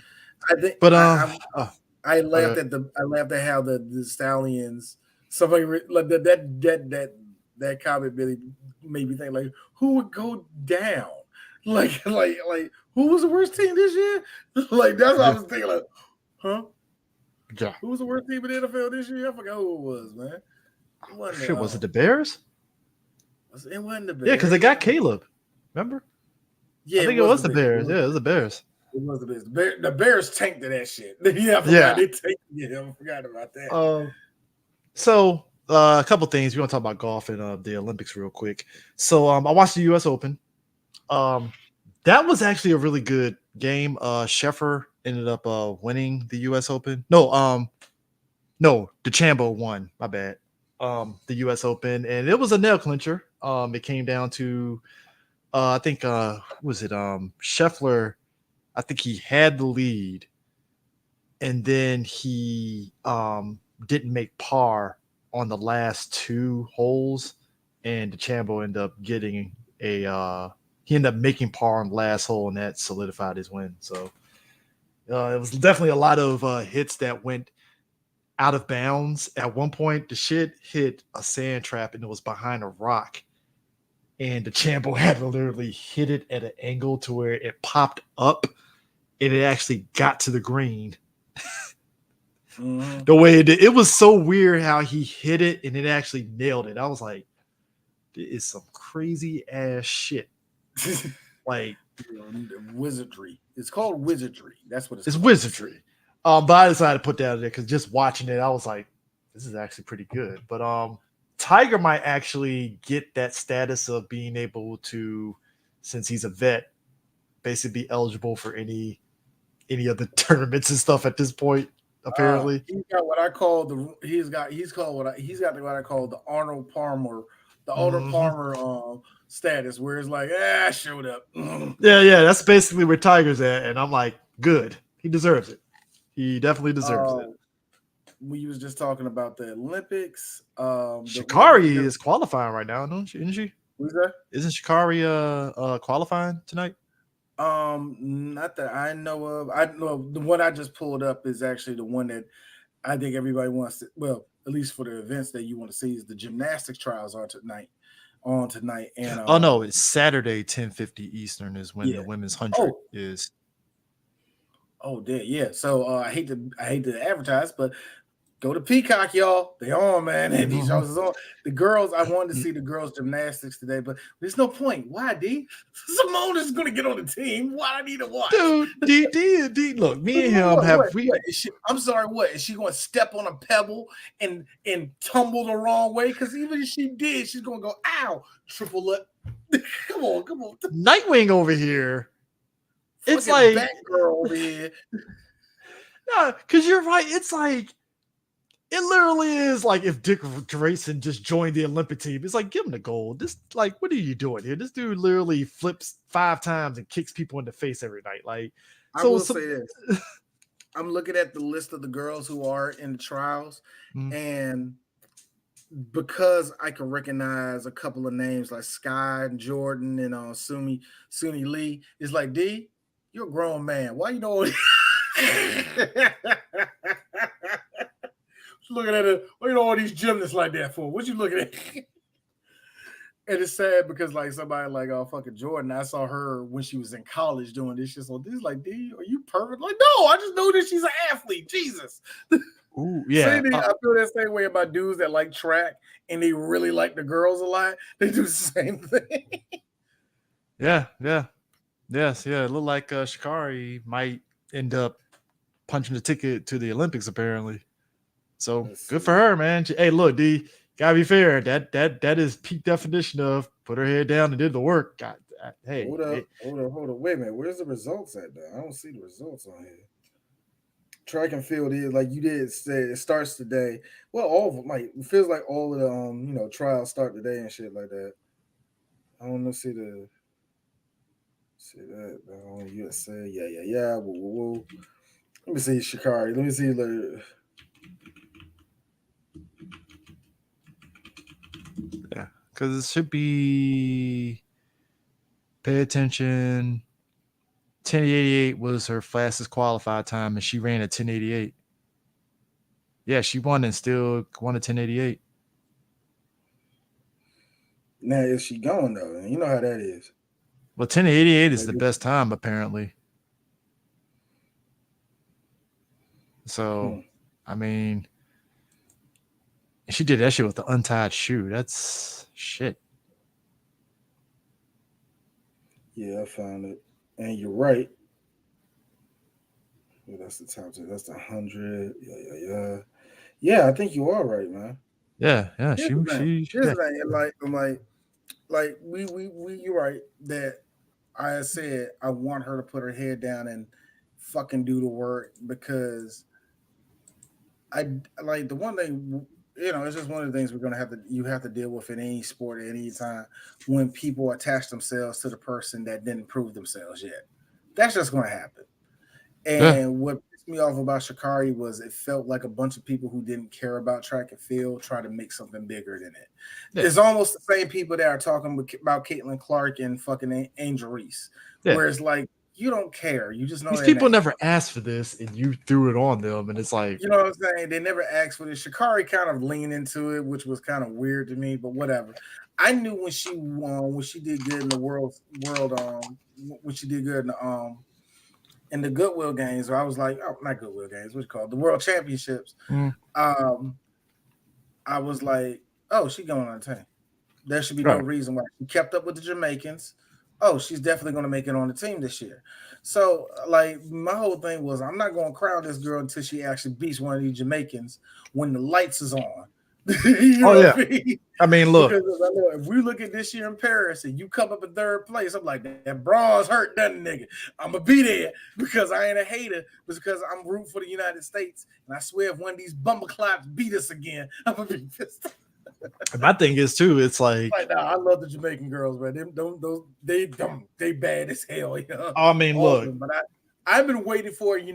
I think but oh, I uh, laughed at how the Stallions, somebody like that comment really made me think, like, who would go down? Like who was the worst team this year? Like, that's what I was thinking, like, huh? yeah. Who was the worst team in the NFL this year? I forgot who it was, man. It wasn't Shit, was it the Bears? it wasn't the Bears. Yeah, because they got Caleb. Remember? Yeah, I think it was the Bears. Yeah, it was the Bears. It was the Bears. The Bears tanked to that shit. Yeah, I forgot they tanked. Yeah, I forgot about that. So a couple things. We want to talk about golf and the Olympics real quick. So I watched the U.S. Open. That was actually a really good game. Scheffler ended up winning the U.S. Open. No, DeChambeau won. My bad. The U.S. Open, and it was a nail clincher. It came down to I think was it Scheffler? I think he had the lead, and then he didn't make par on the last 2 holes, and DeChambeau ended up getting he ended up making par on the last hole, and that solidified his win. So it was definitely a lot of hits that went out of bounds. At one point, the shit hit a sand trap, and it was behind a rock. And DeChambeau had to literally hit it at an angle to where it popped up, and it actually got to the green. Mm-hmm. The way it was so weird how he hit it and it actually nailed it. I was like, it is some crazy ass shit. Like wizardry. It's called wizardry. That's what it's called. Wizardry. But I decided to put that in there because just watching it, I was like, this is actually pretty good. But Tiger might actually get that status of being able to, since he's a vet, basically be eligible for any of the tournaments and stuff at this point. Apparently, he's got what I call what I call the Arnold Palmer, status, where it's like, I showed up. Yeah, that's basically where Tiger's at, and I'm like, good, he deserves it. He definitely deserves it. We was just talking about the Olympics. Sha'Carri is qualifying right now, isn't she? Who's that? Isn't Sha'Carri qualifying tonight? Not that I know of. I know the one I just pulled up is actually the one that I think everybody wants to. Well, at least for the events that you want to see, is the gymnastics trials are tonight. And oh no, it's Saturday 10:50 Eastern is when the women's 100 is. Oh, yeah. So I hate to advertise, but go to Peacock, y'all. They on, man. And these shows is on. The girls, I wanted to see the girls' gymnastics today, but there's no point. Why, D? Simone is going to get on the team. Why I need to watch? Dude, D, look, me and him I'm sorry, what? Is she going to step on a pebble and tumble the wrong way? Because even if she did, she's going to go, ow, triple up. Come on. Nightwing over here. It's like Batgirl over here. No, because you're right. It's like, it literally is like if Dick Grayson just joined the Olympic team. It's like, give him the gold. This, like, what are you doing here? This dude literally flips 5 times and kicks people in the face every night. Like, I will say this. I'm looking at the list of the girls who are in the trials, and because I can recognize a couple of names like Sky and Jordan and Suni Lee, it's like, D, you're a grown man. Why you know? Looking at it, what you know all these gymnasts like that for? What you looking at? And it's sad because like somebody like fucking Jordan, I saw her when she was in college doing this shit. So this is like, D, are you perfect? Like, no, I just know that she's an athlete. Jesus. Ooh, yeah. I feel that same way about dudes that like track and they really like the girls a lot. They do the same thing. Yeah. Yes, yeah. It looked like Sha'Carri might end up punching the ticket to the Olympics, apparently. So good for her, man. Hey, look, D, gotta be fair. That is peak definition of put her head down and did the work. God, hey, Hold up. Wait a minute. Where's the results at though? I don't see the results on here. Track and field is like you did say it starts today. Well, all of them like it feels like all of the trials start today and shit like that. I want to see that on USA. Yeah. Whoa. Let me see Shikari. Let me see yeah, because it should be. Pay attention. 1088 was her fastest qualified time, and she ran at 1088. Yeah, she won and still won at 1088. Now is she going though? You know how that is. Well, 1088 is the best time apparently. So, I mean, she did that shit with the untied shoe. That's shit. Yeah, I found it, and you're right. Yeah, that's the top 10. That's the 100. Yeah. I think you are right, man. Yeah. Here's the thing. Like we you're right that I said I want her to put her head down and fucking do the work because I like the one thing it's just one of the things you have to deal with in any sport at any time when people attach themselves to the person that didn't prove themselves yet. That's just going to happen. And what pissed me off about Shikari was it felt like a bunch of people who didn't care about track and field try to make something bigger than it. Yeah. It's almost the same people that are talking about Caitlin Clark and fucking Angel Reese. Yeah. Where it's like, you don't care. You just know these people never asked for this, and you threw it on them, and it's like, you know what I'm saying? They never asked for this. Shikari kind of leaned into it, which was kind of weird to me, but whatever. I knew when she won, when she did good in the world, when she did good in the Goodwill games, or I was like, oh, not Goodwill games, what's it called? The World Championships. I was like, oh, she going on the team. There should be no reason why. She kept up with the Jamaicans. Oh, she's definitely going to make it on the team this year. So, like, my whole thing was I'm not going to crown this girl until she actually beats one of these Jamaicans when the lights is on. I mean, look. If we look at this year in Paris and you come up in third place, I'm like, that bronze hurt that nigga. I'm going to be there because I ain't a hater, because I'm rooting for the United States. And I swear if one of these bumbleclaps beat us again, I'm going to be pissed. My thing is too. It's like I love the Jamaican girls, man. They bad as hell. You know? I mean, look, but I've been waiting for a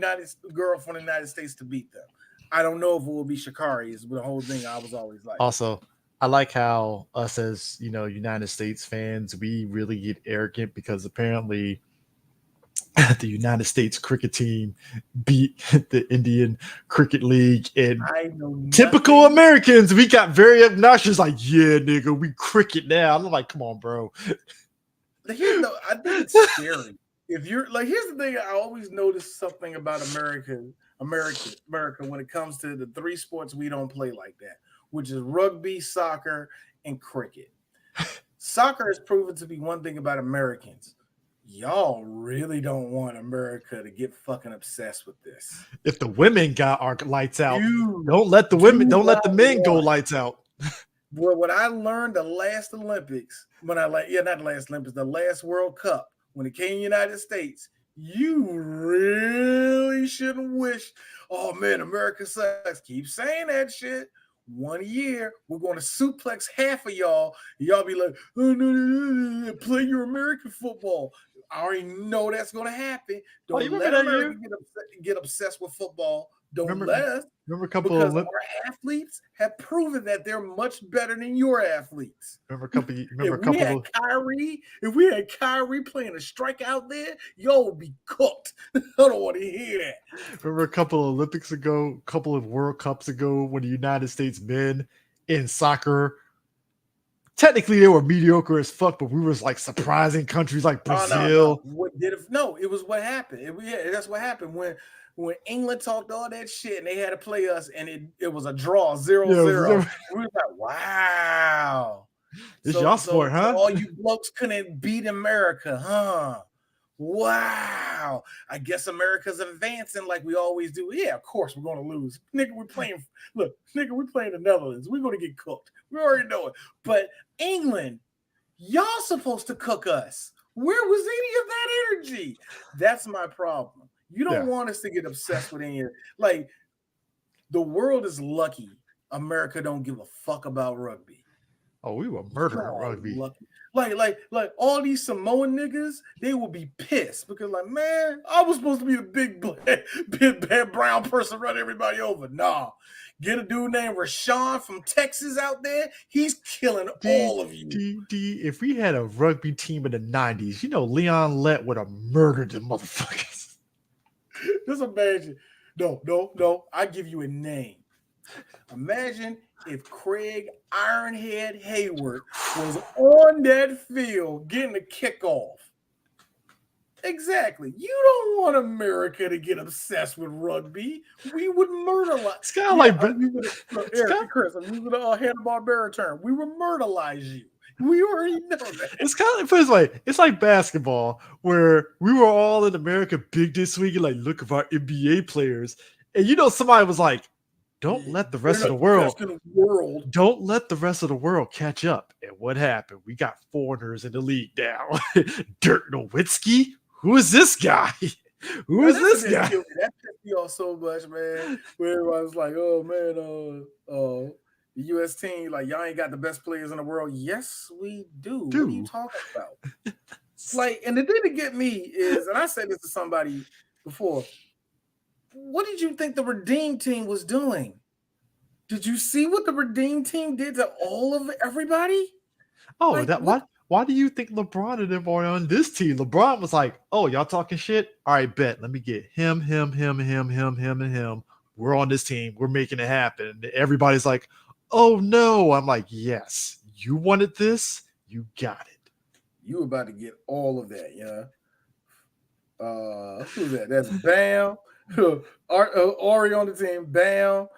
girl from the United States to beat them. I don't know if it will be Shikari. Is the whole thing. I was always like. Also, I like how us as United States fans, we really get arrogant because apparently the United States cricket team beat the Indian Cricket League, and typical Americans, we got very obnoxious, like, yeah, nigga, we cricket now. I'm like, come on, bro. I think it's scary. If you're like, here's the thing, I always notice something about America when it comes to the three sports we don't play like that, which is rugby, soccer, and cricket. Soccer has proven to be one thing about Americans. Y'all really don't want America to get fucking obsessed with this. If the women got our lights out, don't let the men go lights out. Well, what I learned the last Olympics, not the last Olympics, the last World Cup, when it came to the United States, you really shouldn't wish, oh man, America sucks. Keep saying that shit. 1 year, we're going to suplex half of y'all. Y'all be like, oh, no, play your American football. I already know that's going to happen. Don't let America get obsessed with football. Remember a couple of our athletes have proven that they're much better than your athletes. If we had Kyrie playing a strike out there, y'all would be cooked. I don't want to hear that. Remember a couple of Olympics ago, a couple of World Cups ago, when the United States men in soccer, technically they were mediocre as fuck, but we was like surprising countries like Brazil. It was what happened. That's what happened when England talked all that shit and they had to play us and it was a draw 0-0. We was like, wow. It's y'all sport, huh? So all you blokes couldn't beat America, huh? Wow. wow, I guess America's advancing like we always do. Yeah, of course we're going to lose. Nigga, we're playing the Netherlands. We're going to get cooked. We already know it. But England, y'all supposed to cook us. Where was any of that energy? That's my problem. You don't want us to get obsessed with any of it. Like, the world is lucky America don't give a fuck about rugby. Oh, we were murdering rugby. Lucky. Like all these Samoan niggas, they will be pissed because, like, man, I was supposed to be the big bad brown person run everybody over. Nah. Get a dude named Rashawn from Texas out there. He's killing all of you. If we had a rugby team in the 90s, Leon Lett would have murdered the motherfuckers. Just imagine. No. I give you a name. Imagine if Craig Ironhead Hayward was on that field getting a kickoff. Exactly. You don't want America to get obsessed with rugby. We would murder. It's kind of like Chris. I'm using a Hanna-Barbera term. We would murderlize you. We already know that. It's kind of, put it this way, it's like basketball where we were all in America big this week and like, look at our NBA players. And somebody was like, don't let the rest of the world don't let the rest of the world catch up. And what happened? We got foreigners in the league now. Dirk Nowitzki? Who is this guy? Who is this guy? That pissed me off so much, man. Where everybody's like, oh man, the U.S. team, like, y'all ain't got the best players in the world. Yes, we do. What are you talking about? Like, and the thing to get me is, and I said this to somebody before, what did you think the Redeem team was doing? Did you see what the Redeem team did to all of everybody? Oh, like, why do you think LeBron and them are on this team? LeBron was like, oh, y'all talking shit? All right, bet. Let me get him, and him. We're on this team. We're making it happen. And everybody's like, oh, no. I'm like, yes. You wanted this? You got it. You about to get all of that, yeah? Who's that? That's Bam. Ori on the team. Bam.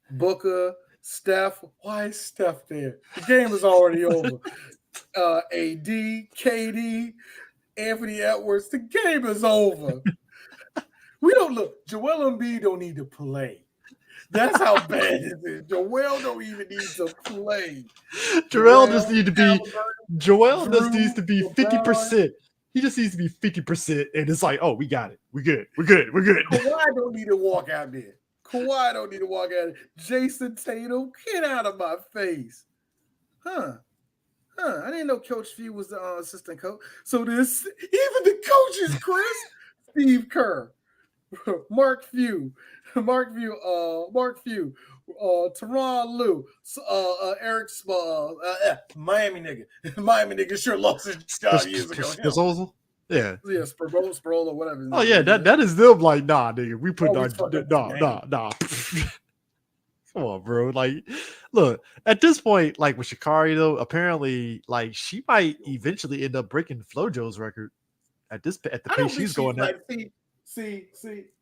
Booker. Steph. Why is Steph there? The game is already over. AD, KD, Anthony Edwards. The game is over. We don't look. Joel Embiid don't need to play. That's how bad it is. Joel don't even need to play. Joel just needs to be 50%. He just needs to be 50%. And it's like, oh, we got it. We're good. Kawhi don't need to walk out there. Jason Tatum, get out of my face. I didn't know Coach Few was the assistant coach. So this, even the coaches, Chris, Steve Kerr, Mark Few, Teron Lue, Eric Miami nigga sure lost his job years ago. Yeah, Sproul or whatever. Oh yeah, that is them. Like, nah, nigga, we put nah. Come on, bro. Like, look, at this point, like with Sha'Carri though, apparently, like she might eventually end up breaking FloJo's record at the pace she's going at. See.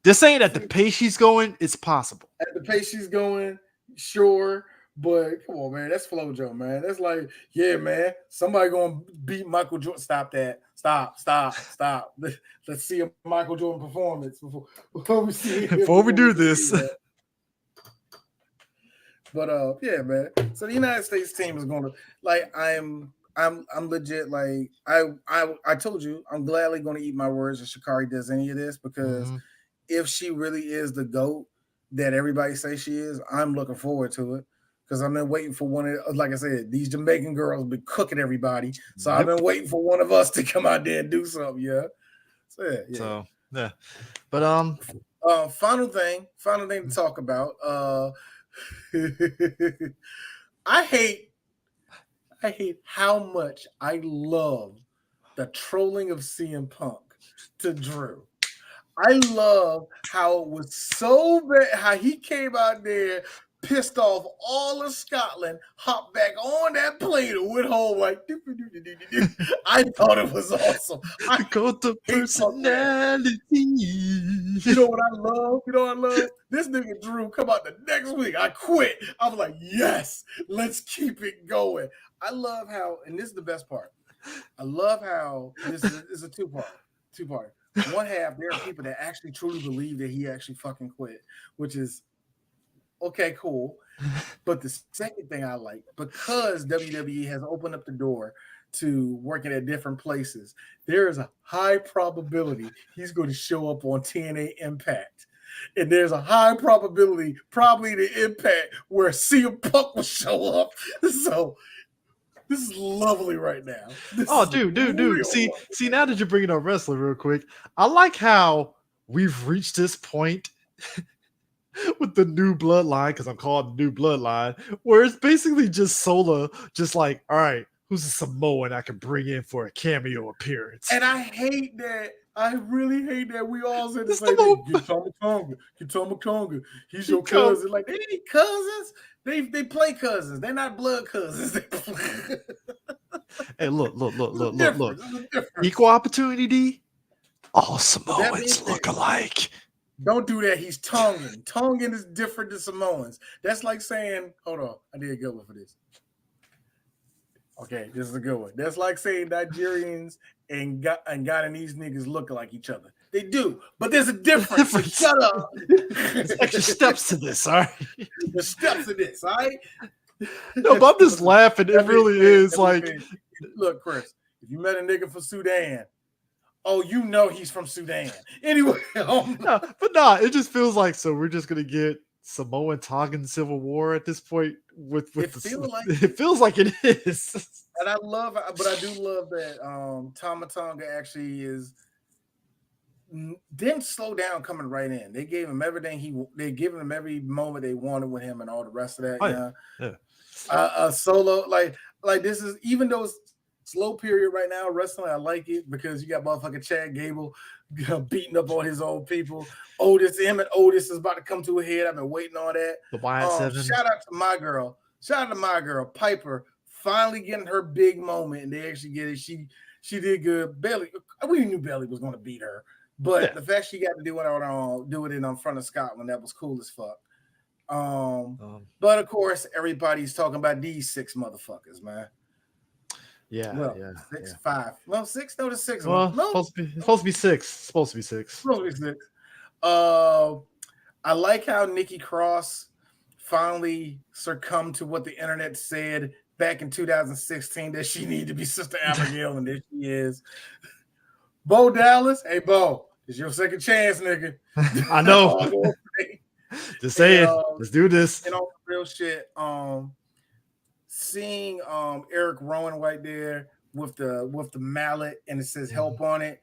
This ain't at the pace she's going. It's possible. At the pace she's going, sure. But come on, man. That's FloJo, man. That's like, yeah, man. Somebody gonna beat Michael Jordan. Stop that. Stop. Let's see a Michael Jordan performance before we do this. But yeah, man. So the United States team is gonna, like, I'm legit, like, I told you, I'm gladly gonna eat my words if Sha'Carri does any of this, because if she really is the GOAT that everybody say she is, I'm looking forward to it. Because I've been waiting for one of, like I said, these Jamaican girls have been cooking everybody. So I've been waiting for one of us to come out there and do something, yeah. So yeah. But final thing to talk about. I hate how much I love the trolling of CM Punk to Drew. I love how it was so bad, how he came out there, pissed off all of Scotland, hopped back on that plane and went home like, I thought it was awesome. I got the personality. You know what I love? This nigga Drew come out the next week. I quit. I was like, yes, let's keep it going. I love how, and this is the best part. I love how this is a two-part. one half, there are people that actually truly believe that he actually fucking quit, which is okay, cool. But the second thing I like, because WWE has opened up the door to working at different places, there is a high probability he's going to show up on TNA Impact. And there's a high probability, probably the Impact, where CM Punk will show up. So this is lovely right now. This Oh, is dude. real See, lovely. now that you're bringing up wrestling real quick, I like how we've reached this point with the new bloodline, because I'm called the new bloodline, where it's basically just Sola, just like, all right, who's a Samoan I can bring in for a cameo appearance? And I hate that. I really hate that we all said the This same thing. Get Tama Tonga. Get Tama Tonga. He's your cousin. Like, they ain't cousins. They play cousins. They're not blood cousins. Hey, look. There's a difference. Equal opportunity, D. All But that being Samoans said, look alike. don't do that. He's Tongan. Tongan is different than Samoans. That's like saying, hold on, I need a good one for this. Okay, this is a good one. That's like saying Nigerians and Guyanese niggas look like each other. They do, but there's a difference. So shut up. There's extra steps to this, all right? There's steps to this, all right? No, but I'm just laughing. It really is like, look, Chris, if you met a nigga from Sudan, oh, you know he's from Sudan. Anyway, it just feels like, so we're just gonna get Samoan Tongan Civil War at this point with it feels like it is. And I do love that Tama Tonga actually didn't slow down coming right in. They gave him everything they given him every moment they wanted with him and all the rest of that. Yeah. Solo, like this is, even though it's slow period right now, wrestling, I like it because you got motherfucking Chad Gable beating up on his old people. Otis is about to come to a head. I've been waiting on that. The Y7. Shout out to my girl, Piper, finally getting her big moment, and they actually get it. She did good. Bailey, we knew Bailey was going to beat her, but the fact she got to do it in front of Scotland, that was cool as fuck. But of course, everybody's talking about these 6 motherfuckers, man. Yeah, well, yeah, 6, yeah. 5. Well, 6. No, the 6. Well, no, supposed to be 6. Supposed to be 6. I like how Nikki Cross finally succumbed to what the internet said back in 2016, that she needed to be Sister Abigail, and there she is. Bo Dallas, hey Bo, it's your second chance, nigga. I know. Just say it. Let's do this. And on real shit, seeing Eric Rowan right there with the mallet and it says help on it,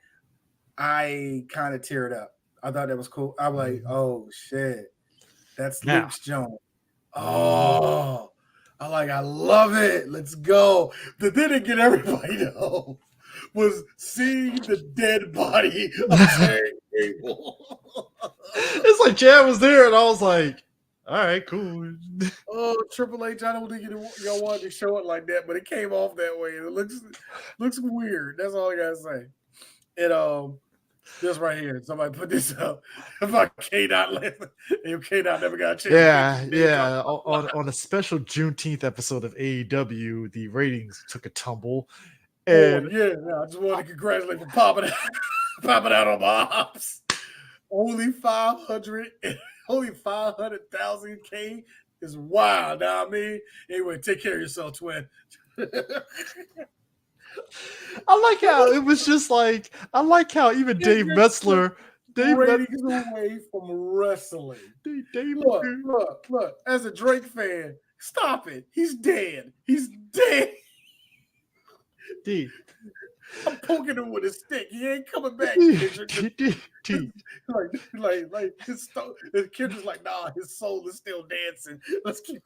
I kind of teared up. I thought that was cool. I was like, oh shit, that's Luke's Jones. Oh, I love it. Let's go. The thing that get everybody know was seeing the dead body of Terry Gable. It's like Chad was there, and I was like, all right, cool. Oh, Triple H, I don't think y'all wanted to show it like that, but it came off that way. It looks weird. That's all I gotta say. And this right here, somebody put this up about K-Dot left. K-Dot never got a chance. Yeah. On a special Juneteenth episode of AEW, the ratings took a tumble. And I just want to congratulate for popping out on my ops. Only 500,000 K is wild. Now I mean, anyway, take care of yourself, twin. I like how it was just like, I like how even Dave Metzler ratings away from wrestling. Look, as a Drake fan, stop it. He's dead. D. I'm poking him with a stick. He ain't coming back. like his kid is like, nah, his soul is still dancing. Let's keep.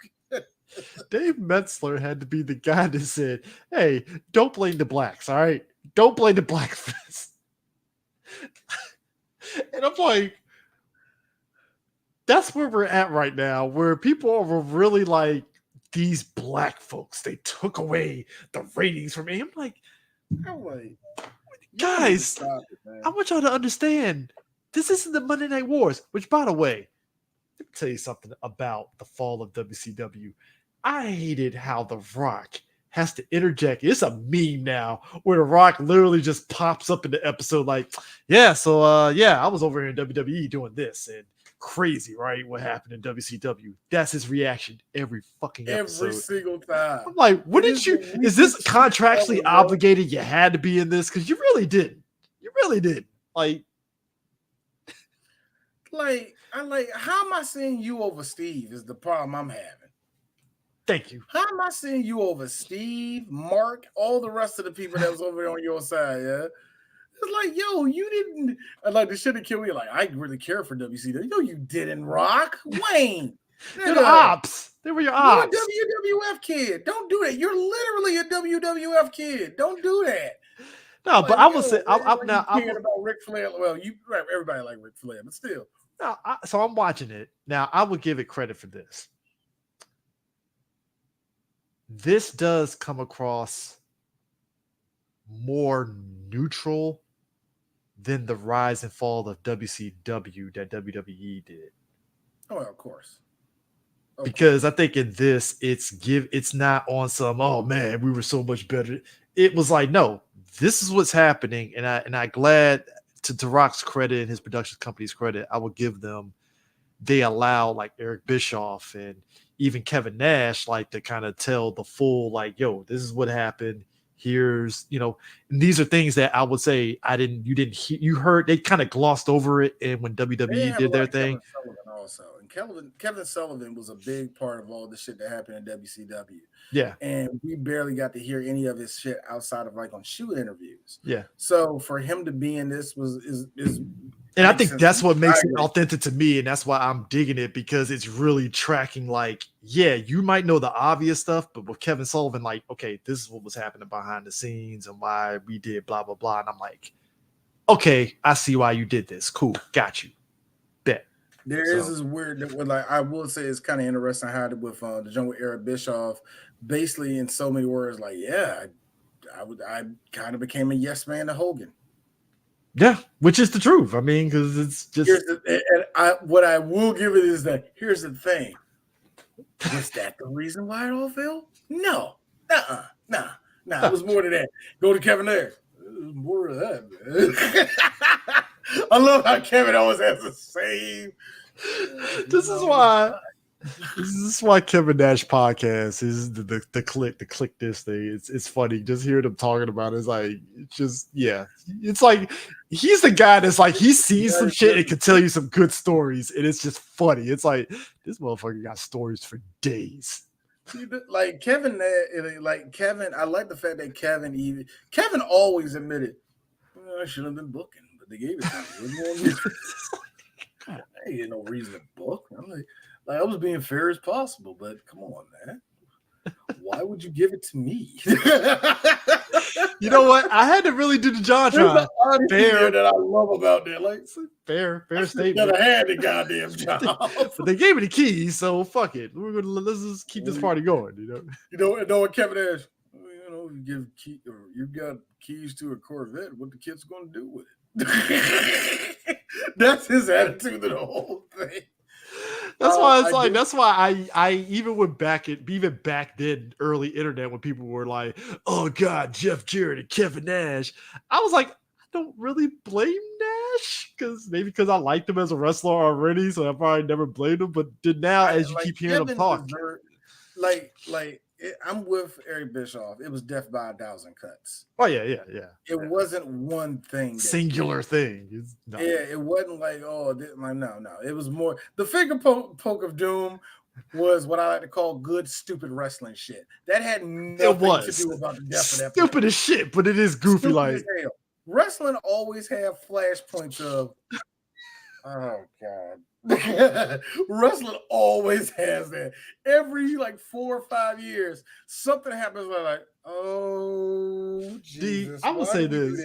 Dave Metzler had to be the guy that said, hey, don't blame the blacks, all right? Don't blame the blackface. And I'm like, that's where we're at right now, where people are really like, these black folks, they took away the ratings from me. I'm like, guys, I want y'all to understand, this isn't the Monday Night Wars, which, by the way, let me tell you something about the fall of WCW. I hated how The Rock has to interject. It's a meme now where The Rock literally just pops up in the episode like, yeah, so yeah, I was over here in WWE doing this and crazy, right? What happened in WCW? That's his reaction every fucking episode. Every single time. I'm like, wouldn't you? Is this contractually obligated? You had to be in this because you really didn't. You really did. Like, how am I seeing you over Steve is the problem I'm having. Thank you. How am I seeing you over Steve, Mark, all the rest of the people that was over there on your side? Yeah, it's like, yo, you didn't. Like the shit that killed me. Like, I really care for WCW. No, you didn't, Rock. Wayne. They're the ops. They were your ops. You're a WWF kid. Don't do that. You're literally a WWF kid. Don't do that. No, but I will say, I'm now. I'm about Ric Flair. Well, everybody like Ric Flair, but still. No, so I'm watching it now. I would give it credit for this. This does come across more neutral than the rise and fall of WCW that WWE did. Oh, of course. Because I think in this, it's not on some, oh man, we were so much better. It was like, no, this is what's happening, and I glad to Rock's credit and his production company's credit, I will give them. They allow like Eric Bischoff and even Kevin Nash like to kind of tell the full like, yo, this is what happened. Here's, and these are things that I would say you heard, they kind of glossed over it. And when WWE did their thing. Kevin Sullivan was a big part of all the shit that happened in WCW. Yeah. And we barely got to hear any of his shit outside of like on shoot interviews. Yeah. So for him to be in this is and I think that's what makes it authentic to me. And that's why I'm digging it, because it's really tracking like, yeah, you might know the obvious stuff, but with Kevin Sullivan, like, okay, this is what was happening behind the scenes and why we did blah, blah, blah. And I'm like, okay, I see why you did this. Cool. Got you. Bet. There is this weird, like I will say it's kind of interesting how with the joint with Eric Bischoff, basically in so many words, like, yeah, I kind of became a yes man to Hogan. Yeah, which is the truth. I mean, because it's just. What I will give it is that here's the thing. Was that the reason why it all fell? No. Nah. It was more than that. Go to Kevin Nash. More of that, man. I love how Kevin always has the same. This is why Kevin Nash podcast is the click this thing. It's funny just hearing him talking about it. It's like, it's like he's the guy that's like he sees some shit and can tell you some good stories, and it's just funny. It's like this motherfucker got stories for days. Like Kevin, I like the fact that Kevin always admitted, I should have been booking, but they gave it to me. I ain't no reason to book. I'm like I was being fair as possible, but come on, man. Why would you give it to me? You know what? I had to really do the JonTron. Fair that I love about that. Like fair statement. I had the goddamn job. But they gave me the keys, so fuck it. Let's just keep this party going. You know what Kevin Nash? You got keys to a Corvette. What the kid's going to do with it? That's his attitude to the whole thing. That's why it's like, that's why I even went back then, early internet, when people were like, oh God, Jeff Jarrett and Kevin Nash. I was like, I don't really blame Nash because I liked him as a wrestler already, so I probably never blamed him. But now, as you keep hearing him talk, I'm with Eric Bischoff. It was death by 1,000 cuts. Oh yeah. It wasn't one thing. Singular thing. Yeah, it wasn't like, no. It was more the finger poke of doom was what I like to call good, stupid wrestling shit. That had nothing to do about the death of that. Stupid as shit, but it is goofy. Like wrestling always have flashpoints of, oh God. Wrestling always has that. Every 4 or 5 years, something happens like, oh Jesus. I will say this.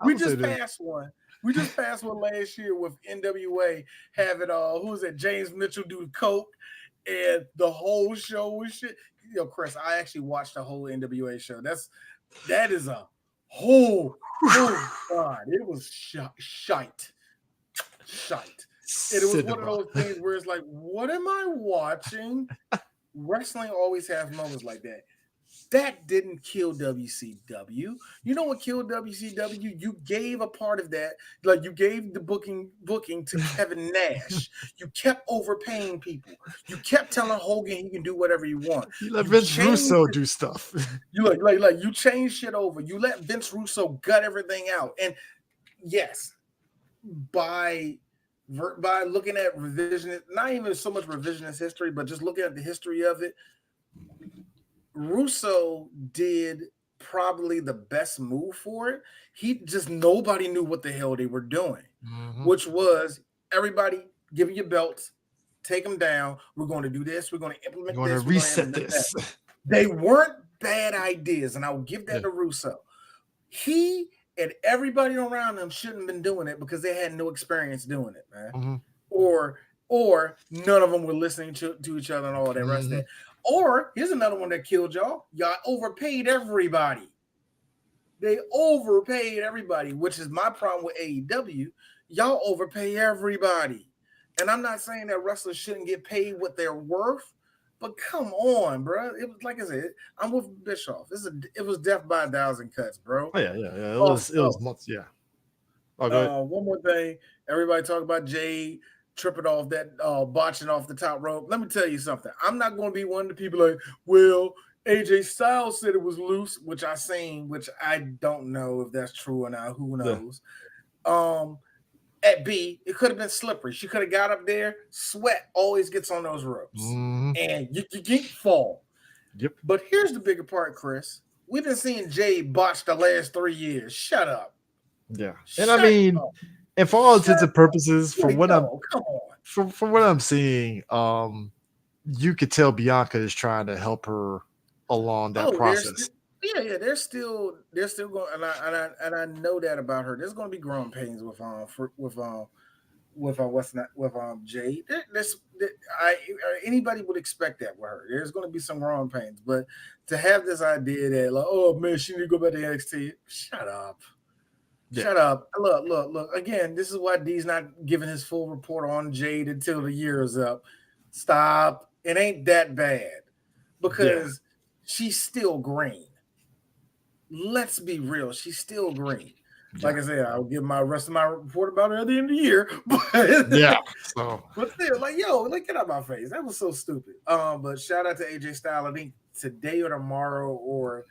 We just passed one. We just passed one last year with NWA having who was that? James Mitchell do coke, and the whole show was shit. Chris, I actually watched the whole NWA show. That is a whole God. It was shite. It was one of those things where it's like, what am I watching? Wrestling always has moments like that. That didn't kill WCW. You know what killed WCW? You gave a part of that, like you gave the booking to Kevin Nash. You kept overpaying people. You kept telling Hogan he can do whatever you want. You let You Vince changed Russo it. do stuff. You like you changed shit over. You let Vince Russo gut everything out. And yes, by looking at revisionist, not even so much revisionist history, but just looking at the history of it, Russo did probably the best move for it. He just nobody knew what the hell they were doing, which was everybody give me your belts, take them down. We're going to do this. We're going to implement You want to this. reset this. They weren't bad ideas, and I'll give that Yeah. to Russo. He and everybody around them shouldn't have been doing it because they had no experience doing it, man. Or none of them were listening to each other and all that rest of that. Or here's another one that killed y'all. Y'all overpaid everybody. They overpaid everybody, which is my problem with AEW. Y'all overpay everybody. And I'm not saying that wrestlers shouldn't get paid what they're worth, but come on, bro. It was like I said, I'm with Bischoff. It was death by 1,000 cuts, bro. Oh, yeah. It was months, yeah. Oh, go ahead. One more thing. Everybody talk about Jade tripping off that botching off the top rope. Let me tell you something. I'm not going to be one of the people like, well, AJ Styles said it was loose, which I don't know if that's true or not. Who knows? Yeah. At B, it could have been slippery. She could have got up there. Sweat always gets on those ropes, and you can't fall. Yep. But here's the bigger part, Chris. We've been seeing Jade botch the last 3 years. Shut up. Yeah, and for all intents and purposes, from what I'm seeing, you could tell Bianca is trying to help her along that process. They're still going, and I know that about her. There's going to be growing pains with Jade. Anybody would expect that with her. There's going to be some growing pains, but to have this idea that like, oh man, she need to go back to NXT. Shut up. Yeah. Shut up. Look. Again, this is why D's not giving his full report on Jade until the year is up. Stop. It ain't that bad because she's still green. Let's be real. She's still green. Like I said, I'll give my rest of my report about her at the end of the year. But still, like, get out of my face. That was so stupid. But shout out to AJ Styles. I think today or tomorrow, or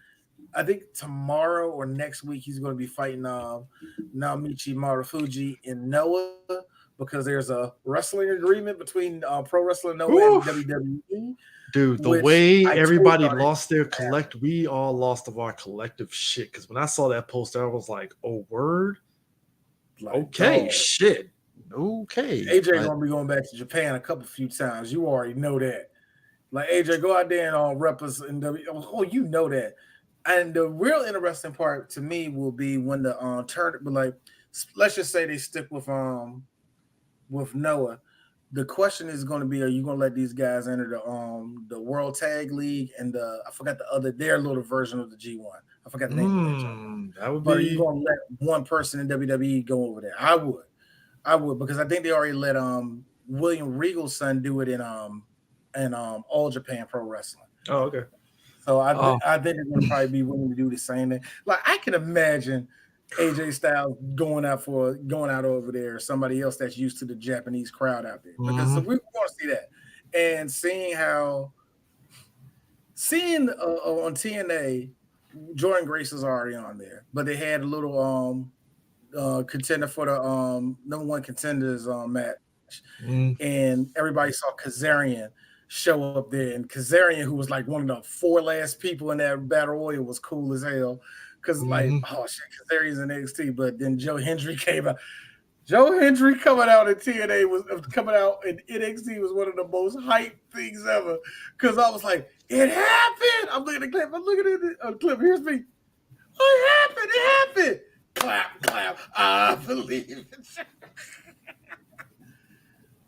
I think tomorrow or next week, he's going to be fighting Naomichi Marufuji in Noah because there's a wrestling agreement between Pro Wrestling Noah and WWE. Dude, the way everybody lost their we all lost of our collective shit. Because when I saw that poster, I was like, oh, word? Like, okay, shit. Okay. AJ gonna be going back to Japan a few times. You already know that. Like, AJ, go out there and rep us in Oh, you know that. And the real interesting part to me will be when the tournament, like, let's just say they stick with Noah. The question is going to be: are you going to let these guys enter the World Tag League and I forgot their little version of the G1? I forgot the name of that. But are you going to let one person in WWE go over there? I would because I think they already let William Regal's son do it in All Japan Pro Wrestling. Oh, okay. So I think they're going to probably be willing to do the same thing. Like I can imagine AJ Styles going out over there, or somebody else that's used to the Japanese crowd out there, because we want to see that, and seeing on TNA, Jordan Grace is already on there, but they had a little contender for the number one contenders match, and everybody saw Kazarian show up there, and Kazarian, who was like one of the 4 last people in that battle royal, was cool as hell. Because Kazarian's in NXT, but then Joe Hendry came out. Joe Hendry coming out in TNA coming out in NXT was one of the most hyped things ever. Because I was like, it happened. I'm looking at the clip. I'm looking at the clip. Here's me. It happened. It happened. Clap, clap. I believe it.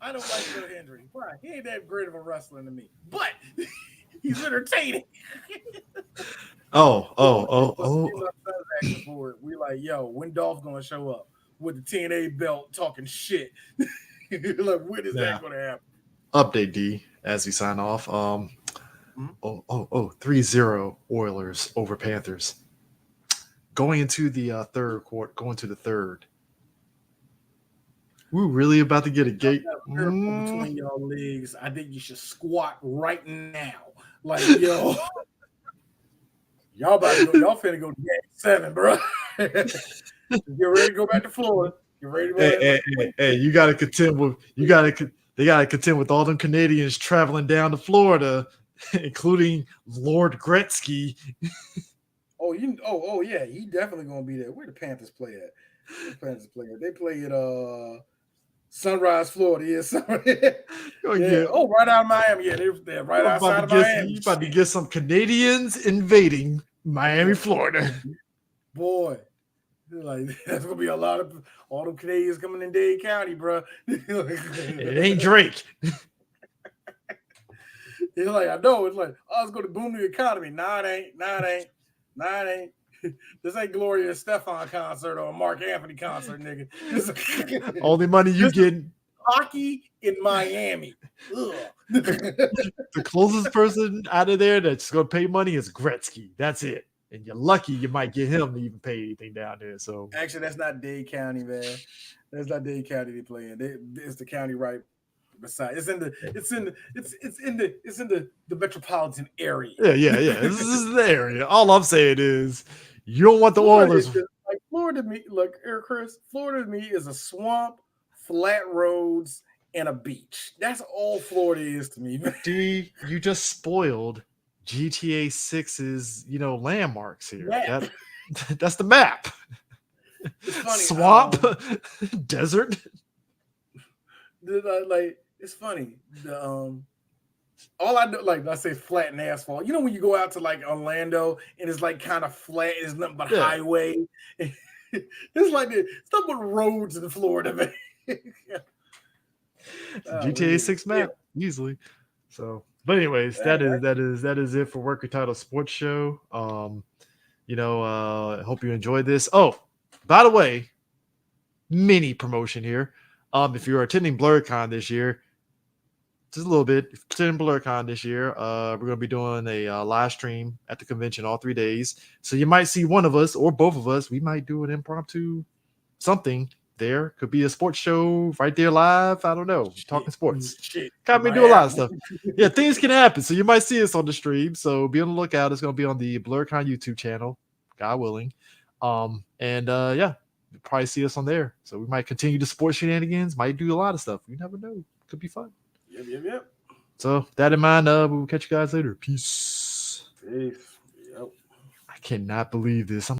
I don't like Joe Hendry. Why? He ain't that great of a wrestler to me, but he's entertaining. We like, yo, when Dolph gonna show up with the TNA belt talking shit? Like, when is that gonna happen? Update D as we sign off. 3-0 Oilers over Panthers. Going into the third quarter, going to the third. We're really about to get a gate between y'all legs. I think you should squat right now. Like, yo, y'all about to go, y'all finna go to game 7, bro. Get ready to go back to Florida. Get ready to hey, you gotta contend with they gotta contend with all them Canadians traveling down to Florida, including Lord Gretzky. Oh yeah, he definitely gonna be there. Where the Panthers play at? The Panthers play at? They play at Sunrise, Florida. Yes. Yeah. Oh, right out of Miami. Yeah, they're right outside of Miami. You about to get some Canadians invading Miami, Florida. Boy, like that's gonna be a lot of all them Canadians coming in Dade County, bro. It ain't Drake. It's like, I know, it's like, oh, it's gonna boom the economy. Nah, it ain't. This ain't Gloria Estefan concert or a Mark Anthony concert, nigga. Only money you get hockey in Miami. The closest person out of there that's gonna pay money is Gretzky. That's it. And you're lucky you might get him to even pay anything down there. So actually, that's not Dade County, man. That's not Dade County they play in. It's the county right beside. It's in the metropolitan area. Yeah. This is the area. All I'm saying is you don't want the Oilers. Like Florida to me, look, Chris, Florida to me is a swamp, flat roads, and a beach. That's all Florida is to me. Dude, you just spoiled GTA 6's, landmarks here. That's the map. It's funny. Swamp, desert. Like, it's funny. All I do, like I say, flat and asphalt. You know when you go out to like Orlando and it's like kind of flat, it's nothing but highway. It's like it's nothing but roads in Florida, man. GTA 6 map easily. So, but anyways, that is it for Working Title Sports Show. I hope you enjoyed this. Oh, by the way, mini promotion here. If you're attending BlurCon this year, just a little bit. If you're attending BlurCon this year, we're going to be doing a live stream at the convention all 3 days. So you might see one of us or both of us. We might do an impromptu something there. Could be a sports show right there live. I don't know. Talking sports. Got me do a lot of stuff. Yeah, things can happen. So you might see us on the stream. So be on the lookout. It's going to be on the BlurCon YouTube channel, God willing. You'll probably see us on there. So we might continue the sports shenanigans. Might do a lot of stuff. You never know. Could be fun. Yep. So that in mind, we will catch you guys later. Peace. Peace. Yep. I cannot believe this.